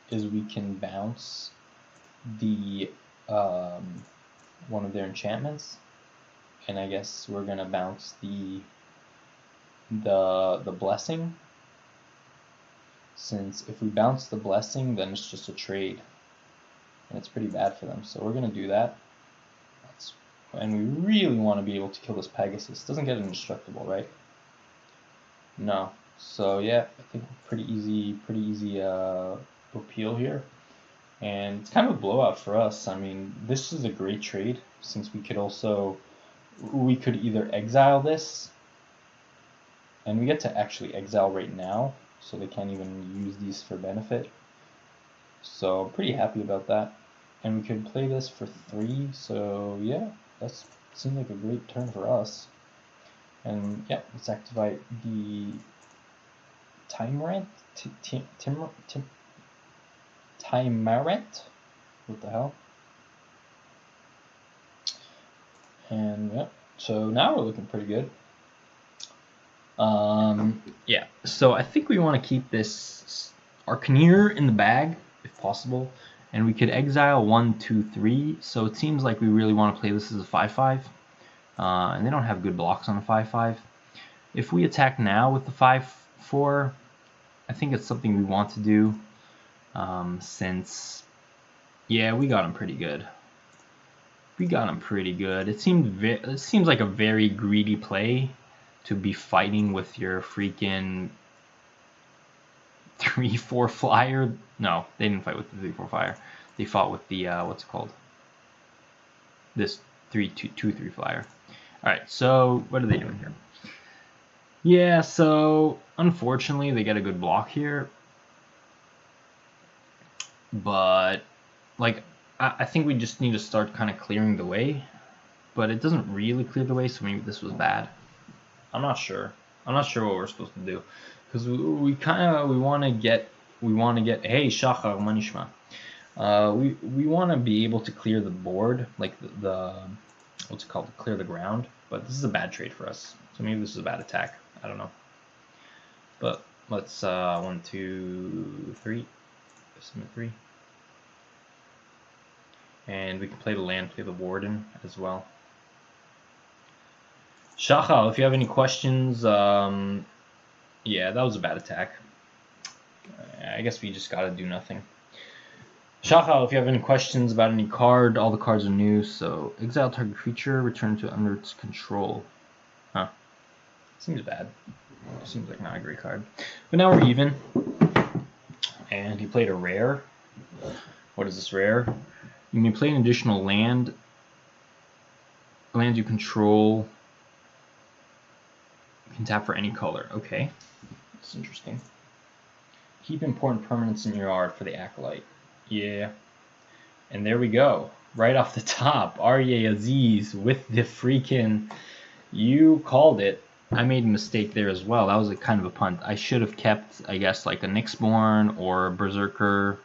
is we can bounce the one of their enchantments, and I guess we're going to bounce the blessing, since if we bounce the blessing, then it's just a trade, and it's pretty bad for them. So we're going to do that. And we really want to be able to kill this Pegasus. Doesn't get indestructible, right? No. So yeah, I think pretty easy appeal here. And it's kind of a blowout for us. I mean, this is a great trade, since we could either exile this, and we get to actually exile right now, so they can't even use these for benefit. So I'm pretty happy about that. And we could play this for 3, so yeah, that seems like a great turn for us. And yeah, let's activate the Timerant. Timerant? What the hell? And yeah, so now we're looking pretty good. Yeah, so I think we want to keep this Arcaneer in the bag, if possible. And we could exile 1, 2, 3. So it seems like we really want to play this as a 5/5. And they don't have good blocks on a 5/5. If we attack now with the 5/4, I think it's something we want to do. Since, yeah, we got him pretty good. It seems like a very greedy play to be fighting with your freaking 3/4 flyer. No, they didn't fight with the 3/4 flyer. They fought with the what's it called? This 3/2/3 flyer. All right, so what are they doing here? Yeah, so unfortunately they get a good block here, but like I think we just need to start kind of clearing the way, but it doesn't really clear the way, so maybe this was bad. I'm not sure what we're supposed to do, because we want to get hey Shachar Manishma. We want to be able to clear the board, like the what's it called, clear the ground, but this is a bad trade for us, so maybe this is a bad attack. I don't know, but let's 1, 2, 3, submit 3, and we can play the land, play the warden as well. Shachal, if you have any questions, yeah, that was a bad attack. I guess we just gotta do nothing. Shachal, if you have any questions about any card, all the cards are new, so exile target creature, return to under its control. Huh. Seems bad. Seems like not a great card. But now we're even. And he played a rare. What is this rare? You may play an additional land. Land you control. You can tap for any color. Okay. That's interesting. Keep important permanents in your yard for the Acolyte. Yeah. And there we go. Right off the top. Aryeh Aziz with the freaking... You called it. I made a mistake there as well. That was a kind of a punt. I should have kept, I guess, like a Nyxborn or a Berserker.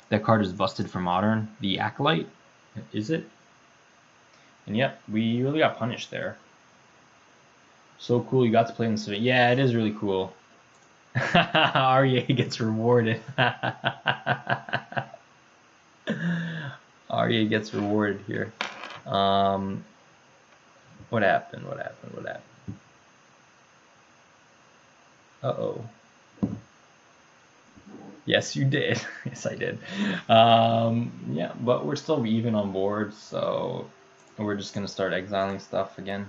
That card is busted for Modern. The Acolyte. Is it? And yep, we really got punished there. So cool, you got to play in this event. Yeah, it is really cool. Aryeh gets rewarded. Aryeh gets rewarded here. What happened? Uh-oh. Yes, you did. Yes, I did. Yeah, but we're still even on board, so we're just going to start exiling stuff again.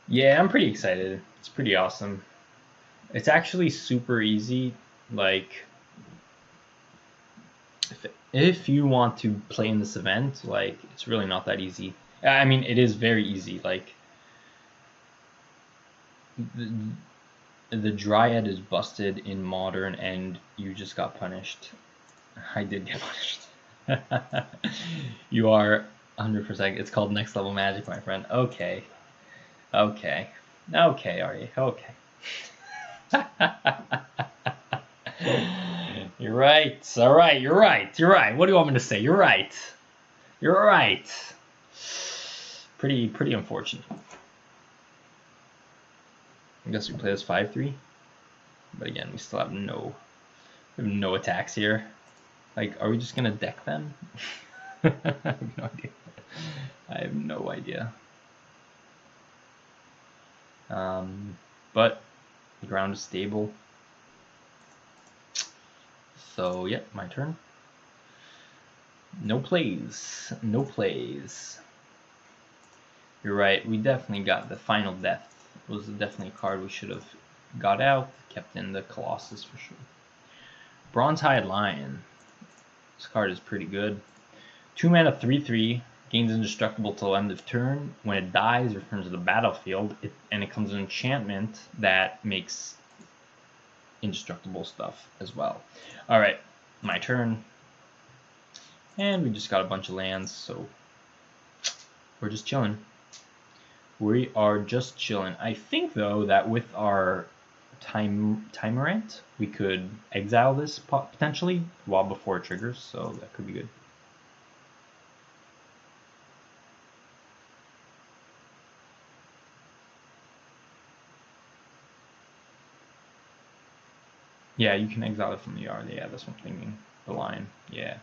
Yeah, I'm pretty excited. It's pretty awesome. It's actually super easy. Like, if you want to play in this event, like, it's really not that easy. I mean, it is very easy. Like, the Dryad is busted in Modern, and you just got punished. I did get punished. You are 100%. It's called Next Level Magic, my friend. Okay, Aryeh. Okay. You're right. All right. You're right. What do you want me to say? You're right. Pretty unfortunate. I guess we play this 5-3. But again, we still have no attacks here. Like, are we just gonna deck them? I have no idea. I have no idea. But the ground is stable. So, yep, my turn. No plays. No plays. You're right, we definitely got the Final Death. It was definitely a card we should have got out, kept in the Colossus for sure. Bronze-Hide Lion. This card is pretty good. 2 mana 3/3, gains indestructible till end of turn. When it dies, it returns to the battlefield, and it comes an enchantment that makes indestructible stuff as well. Alright, my turn. And we just got a bunch of lands, so we're just chilling. We are just chilling. I think, though, that with our Timerant, we could exile this potentially while before it triggers, so that could be good. Yeah, you can exile it from the yard. Yeah, that's what I'm thinking. The line. Yeah.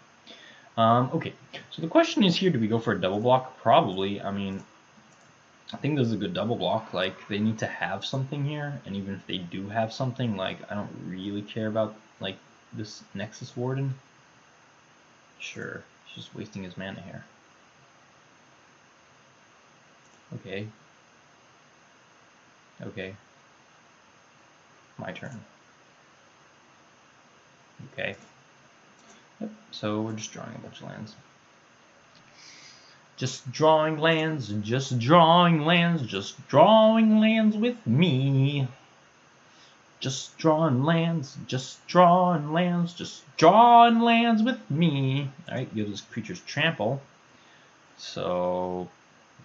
Okay, so the question is here, do we go for a double block? Probably. I mean, I think this is a good double block. Like, they need to have something here, and even if they do have something, like, I don't really care about, like, this Nexus Warden. Sure, he's just wasting his mana here. Okay. Okay. My turn. Okay. Yep, so we're just drawing a bunch of lands. Just drawing lands, just drawing lands, just drawing lands with me. Just drawing lands, just drawing lands, just drawing lands with me. Alright, gives this creature's trample. So,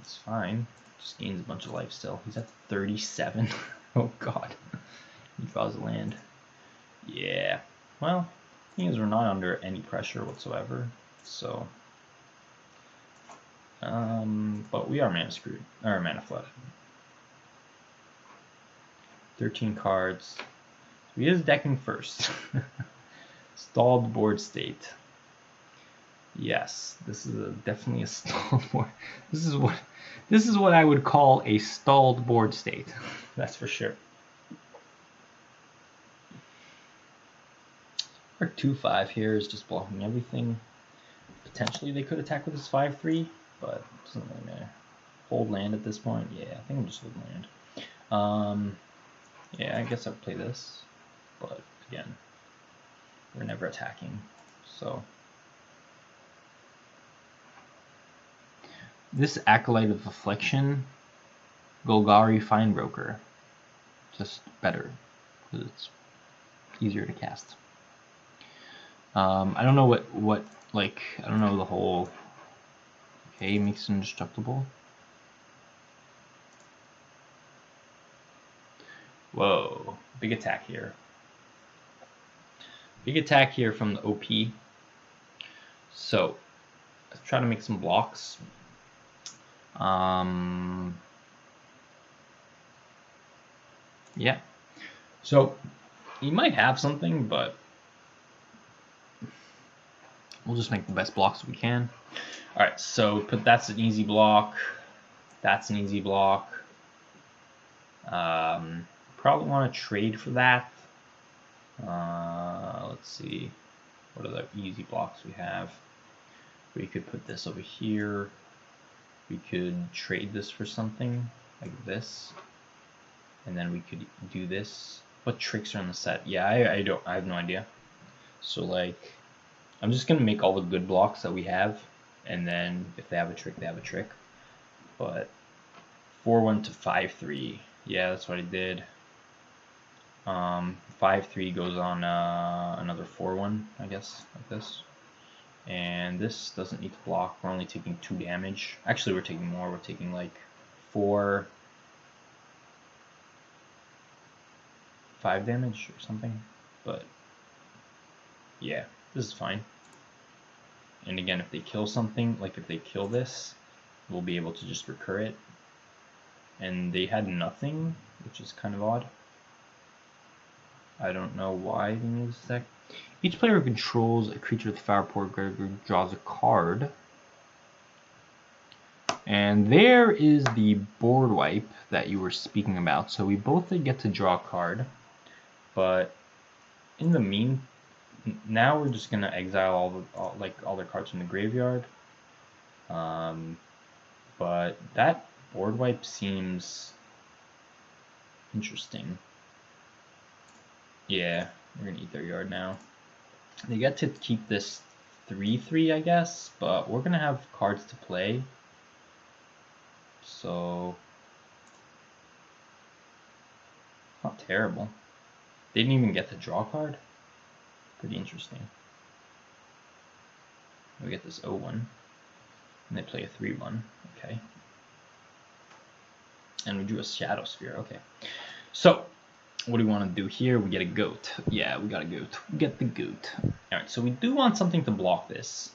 it's fine. Just gains a bunch of life still. He's at 37. Oh god. He draws a land. Yeah. Well, things are not under any pressure whatsoever. So, but we are mana screwed, or mana flooded. 13 cards. So he is decking first. Stalled board state. Yes, this is definitely a stalled board. This is what I would call a stalled board state. That's for sure. Our 2/5 here is just blocking everything. Potentially they could attack with this 5/3, but it doesn't really matter. Hold land at this point. Yeah, I think I'm just holding land. Yeah, I guess I'll play this, but again, we're never attacking, so. This Acolyte of Affliction, Golgari Finebroker, just better, because it's easier to cast. I don't know what like, I don't know the whole, okay, makes it indestructible. Whoa, big attack here. Big attack here from the OP. So, let's try to make some blocks. Yeah. So, he might have something, but we'll just make the best blocks we can. Alright, so that's an easy block. That's an easy block. Probably want to trade for that. Let's see. What are the easy blocks we have? We could put this over here. We could trade this for something like this. And then we could do this. What tricks are in the set? Yeah, I have no idea. So like, I'm just gonna make all the good blocks that we have, and then if they have a trick, they have a trick. But 4/1 to 5/3. Yeah, that's what I did. 5/3 goes on another 4/1, I guess, like this. And this doesn't need to block. We're only taking 2 damage. Actually, we're taking more. We're taking like 4, 5 damage or something. But yeah, this is fine. And again, if they kill something, like if they kill this, we'll be able to just recur it. And they had nothing. which is kind of odd. I don't know why they made this deck. Each player who controls a creature with Fireport graveyard draws a card. And there is the board wipe that you were speaking about. So we both did get to draw a card, but in the now we're just gonna exile all their cards from the graveyard. But that board wipe seems interesting. Yeah, we're gonna eat their yard now. They get to keep this 3/3, I guess, but we're gonna have cards to play. So not terrible. They didn't even get to draw a card. Pretty interesting. We get this 0-1, and they play a 3-1. Okay. And we drew a Shadow Sphere. Okay. So what do we want to do here? We get a goat. Yeah, we got a goat. We get the goat. Alright, so we do want something to block this.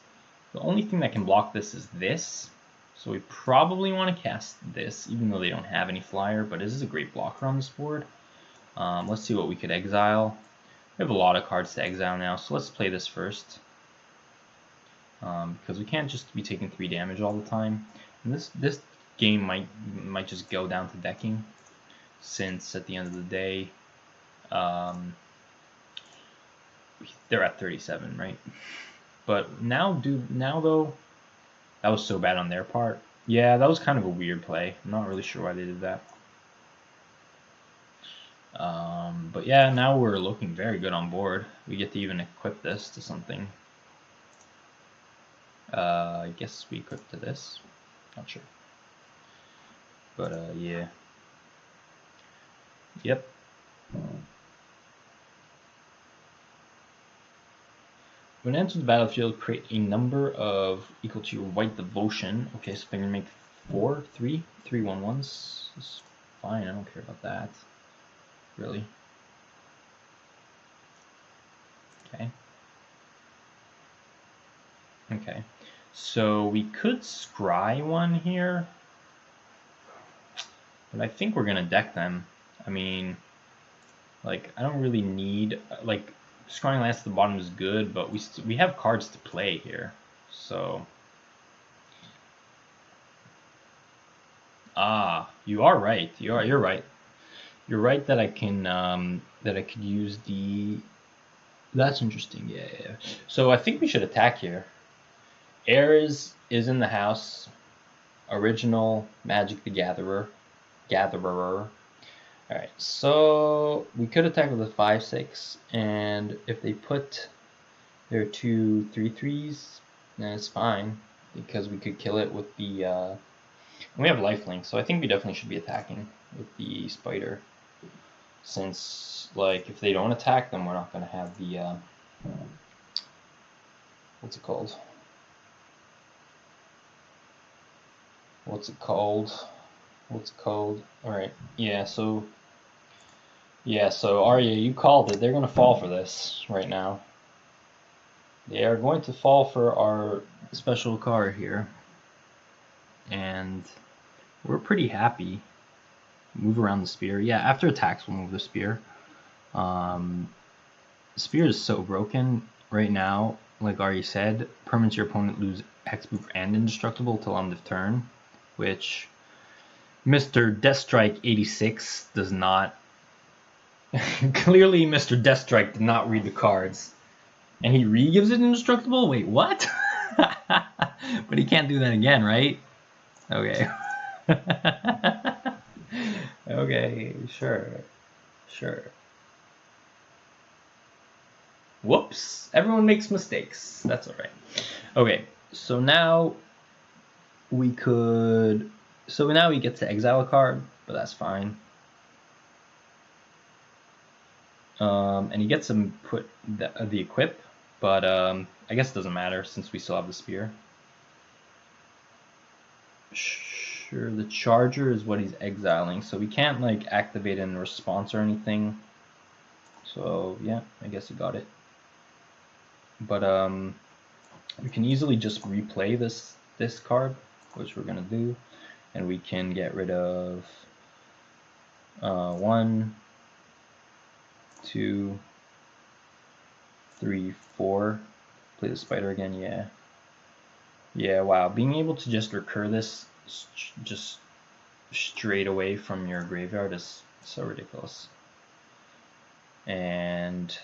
The only thing that can block this is this. So we probably want to cast this, even though they don't have any flyer, but this is a great blocker on this board. Let's see what we could exile. We have a lot of cards to exile now, so let's play this first. Because we can't just be taking 3 damage all the time. And this game might just go down to decking, since at the end of the day, they're at 37, right? But now though, that was so bad on their part. Yeah, that was kind of a weird play. I'm not really sure why they did that. But yeah, now we're looking very good on board. We get to even equip this to something. I guess we equip to this. Not sure. But yeah. Yep. When it enters the battlefield, create a number of equal to your white devotion. Okay, so they're gonna make 3 1/1s. It's fine, I don't care about that. Really. Okay. Okay. So we could scry one here, but I think we're gonna deck them. I mean, like, I don't really need, like, scrying lance at the bottom is good, but we have cards to play here. So you are right. You're right. You're right that I can that I could use the. That's interesting. Yeah. So I think we should attack here. Ares is in the house. Original Magic the Gatherer. Alright, so we could attack with a 5/6, and if they put their 2 3/3s, then it's fine, because we could kill it with the we have lifelink, so I think we definitely should be attacking with the spider, since, like, if they don't attack, then we're not going to have the what's it called? Alright, yeah, so Arya, you called it. They're going to fall for this right now. They are going to fall for our special card here. And we're pretty happy. Move around the spear. Yeah, after attacks, we'll move the spear. The spear is so broken right now. Like Arya said, permanents your opponent lose hexproof and indestructible till end of turn, which Mr. Deathstrike 86 does not. Clearly, Mr. Deathstrike did not read the cards. And he re-gives it indestructible? Wait, what? But he can't do that again, right? Okay. Okay, sure. Whoops. Everyone makes mistakes. That's alright. Okay, so now we could... So now we get to exile a card, but that's fine. And he gets to put the equip, but I guess it doesn't matter since we still have the spear. Sure, the charger is what he's exiling, so we can't, like, activate it in response or anything. So yeah, I guess he got it. But we can easily just replay this card, which we're gonna do, and we can get rid of 1, 2, 3, 4. Play the spider again, yeah. Yeah, wow. Being able to just recur this just straight away from your graveyard is so ridiculous. And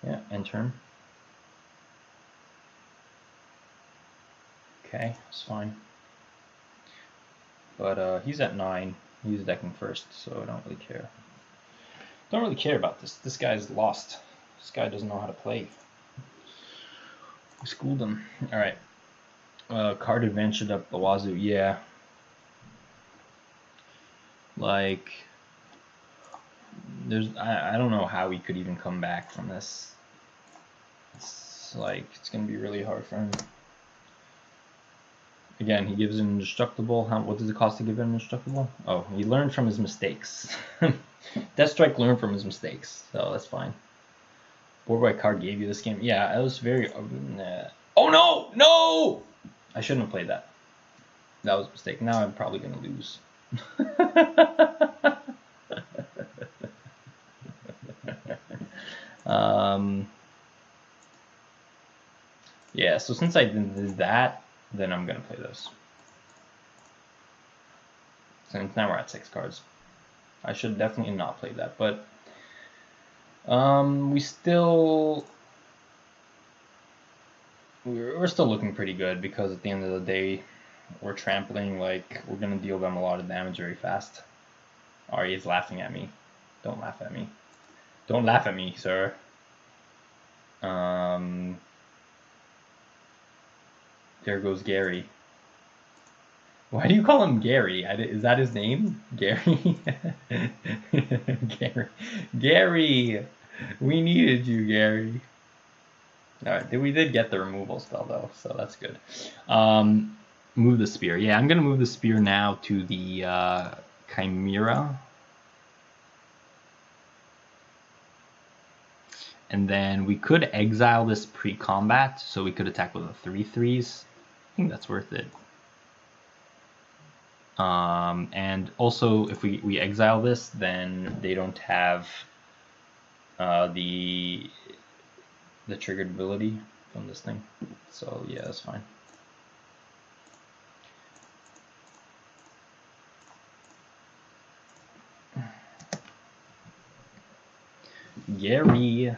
yeah, end turn. Okay, it's fine. But he's at 9. He's decking first, so I don't really care. Don't really care about this. This guy's lost. This guy doesn't know how to play. We schooled him. Alright. Card adventured up the wazoo. Yeah. Like, I don't know how he could even come back from this. It's like, it's going to be really hard for him. Again, he gives an indestructible. What does it cost to give an indestructible? Oh, he learned from his mistakes. Deathstrike learned from his mistakes, so that's fine. Board white card gave you this game. Yeah, it was very... Oh no! No! I shouldn't have played that. That was a mistake. Now I'm probably going to lose. Yeah, so since I did that, then I'm going to play this. Since now we're at 6 cards. I should definitely not play that, but we're still looking pretty good because at the end of the day, we're trampling, like, we're going to deal them a lot of damage very fast. Ari is laughing at me. Don't laugh at me. Don't laugh at me, sir. There goes Gary. Why do you call him Gary? Is that his name? Gary? Gary! We needed you, Gary. Alright, we did get the removal spell, though, so that's good. Move the spear. Yeah, I'm going to move the spear now to the Chimera. And then we could exile this pre-combat, so we could attack with a 3/3s. I think that's worth it. And also, if we exile this, then they don't have the triggered ability from this thing. So yeah, that's fine. Gary.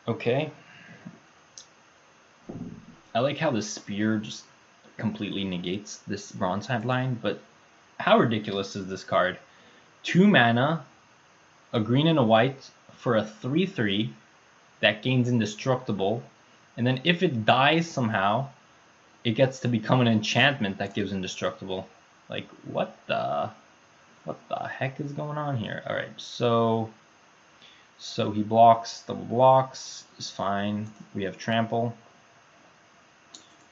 Okay. I like how the spear just completely negates this bronze hand line, but how ridiculous is this card? 2 mana, a green and a white for a 3/3 that gains indestructible, and then if it dies somehow, it gets to become an enchantment that gives indestructible. Like, what the heck is going on here? Alright, so he blocks, double blocks, is fine. We have trample,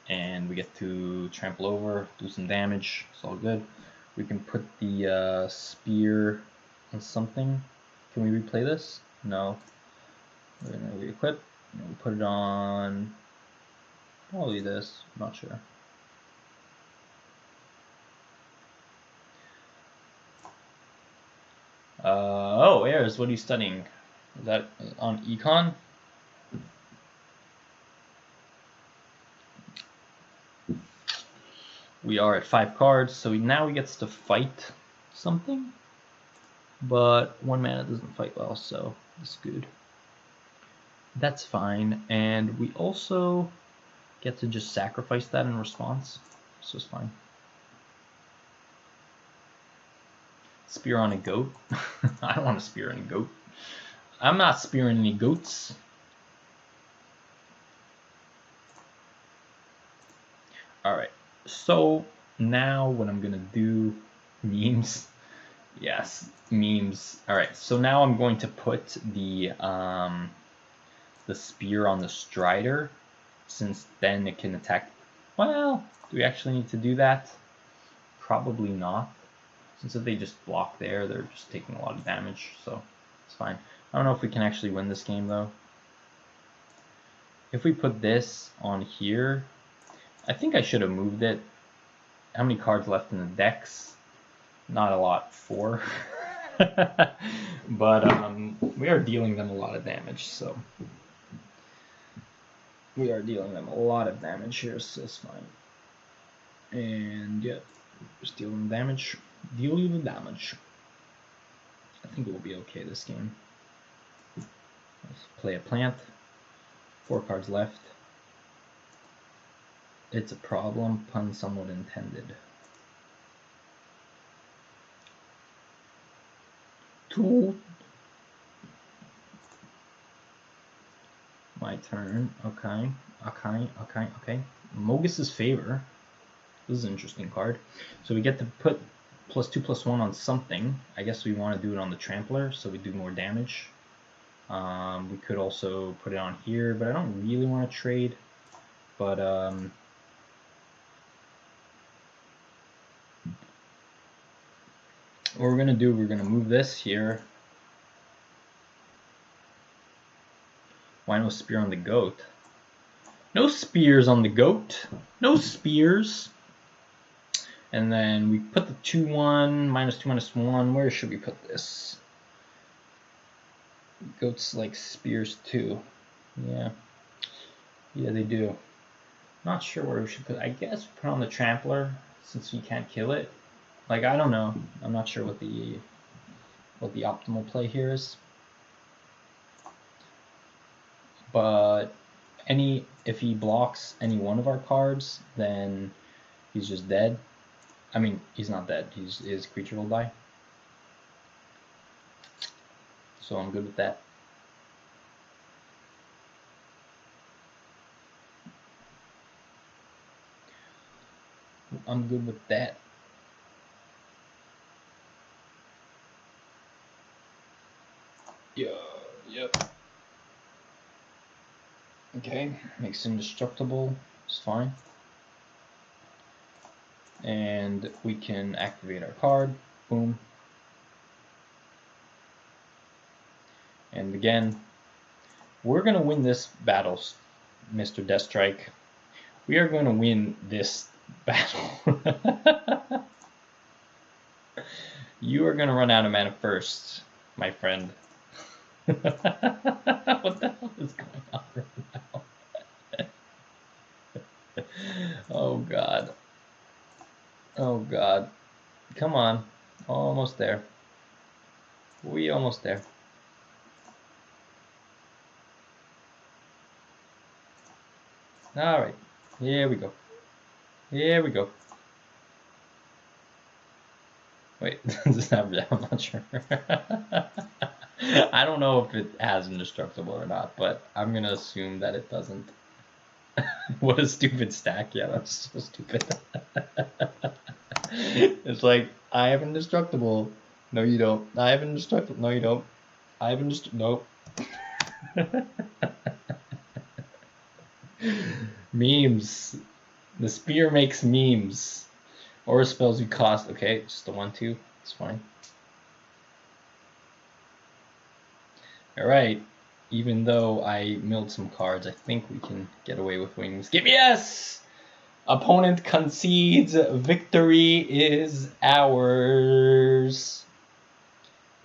and we get to trample over, do some damage, it's all good. We can put the spear on something. Can we replay this? No. We're going to re-equip, and we'll put it on probably this, I'm not sure. Oh, Ayers, what are you studying? Is that on econ? We are at 5 cards, so now he gets to fight something, but 1 mana doesn't fight well, so that's good. That's fine, and we also get to just sacrifice that in response, so it's fine. Spear on a goat? I don't want to spear any goat. I'm not spearing any goats. Alright, so now what I'm going to do, memes. Yes, memes. Alright, so now I'm going to put the spear on the Strider, since then it can attack. Well, do we actually need to do that? Probably not. Since if they just block there, they're just taking a lot of damage, so it's fine. I don't know if we can actually win this game though. If we put this on here, I think I should have moved it. How many cards left in the decks? Not a lot, 4. But we are dealing them a lot of damage, so we are dealing them a lot of damage here, so it's fine. And yeah, just dealing damage. Dealing the damage. I think it will be okay this game. Let's play a plant. 4 cards left. It's a problem, pun somewhat intended. 2. My turn. Okay. Mogus's Favor. This is an interesting card. So we get to put +2/+1 on something. I guess we want to do it on the Trampler, so we do more damage. We could also put it on here, but I don't really want to trade. But what we're gonna do, we're gonna move this here. Why no spear on the goat? No spears on the goat. No spears. And then we put the 2/1, -2/-1. Where should we put this? Goats like spears too. Yeah, they do. Not sure where we should put. I guess put on the Trampler since we can't kill it. Like, I don't know. I'm not sure what the optimal play here is. But if he blocks any one of our cards, then he's just dead. I mean, he's not dead. His creature will die. So I'm good with that. I'm good with that. Yeah, yep. Okay, makes indestructible. It's fine. And we can activate our card. Boom. And again, we're going to win this battle, Mr. Deathstrike. We are going to win this battle. You are going to run out of mana first, my friend. What the hell is going on right now? Oh god. Oh god. Come on. Almost there. We almost there. Alright. Here we go. Here we go. Wait, does this have that? I'm not sure. I don't know if it has indestructible or not, but I'm gonna assume that it doesn't. What a stupid stack. Yeah, that's so stupid. It's like, I have indestructible. No, you don't. I have indestructible. No, you don't. I have indestructible. Nope. Memes. The spear makes memes. Or spells you cost. Okay, just the 1/2. It's fine. Alright. Even though I milled some cards, I think we can get away with wings. Give me yes! Opponent concedes. Victory is ours.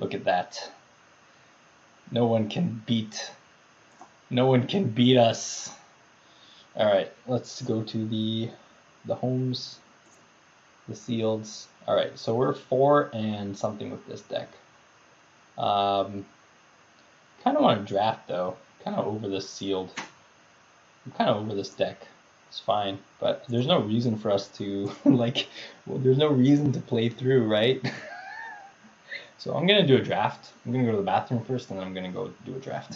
Look at that. No one can beat. No one can beat us. Alright, let's go to the homes. The sealeds. Alright, so we're 4 and something with this deck. Kind of want to draft though. Kind of over this sealed. I'm kind of over this deck. It's fine, but there's no reason for us to there's no reason to play through, right? So I'm gonna do a draft. I'm gonna go to the bathroom first, and then I'm gonna go do a draft.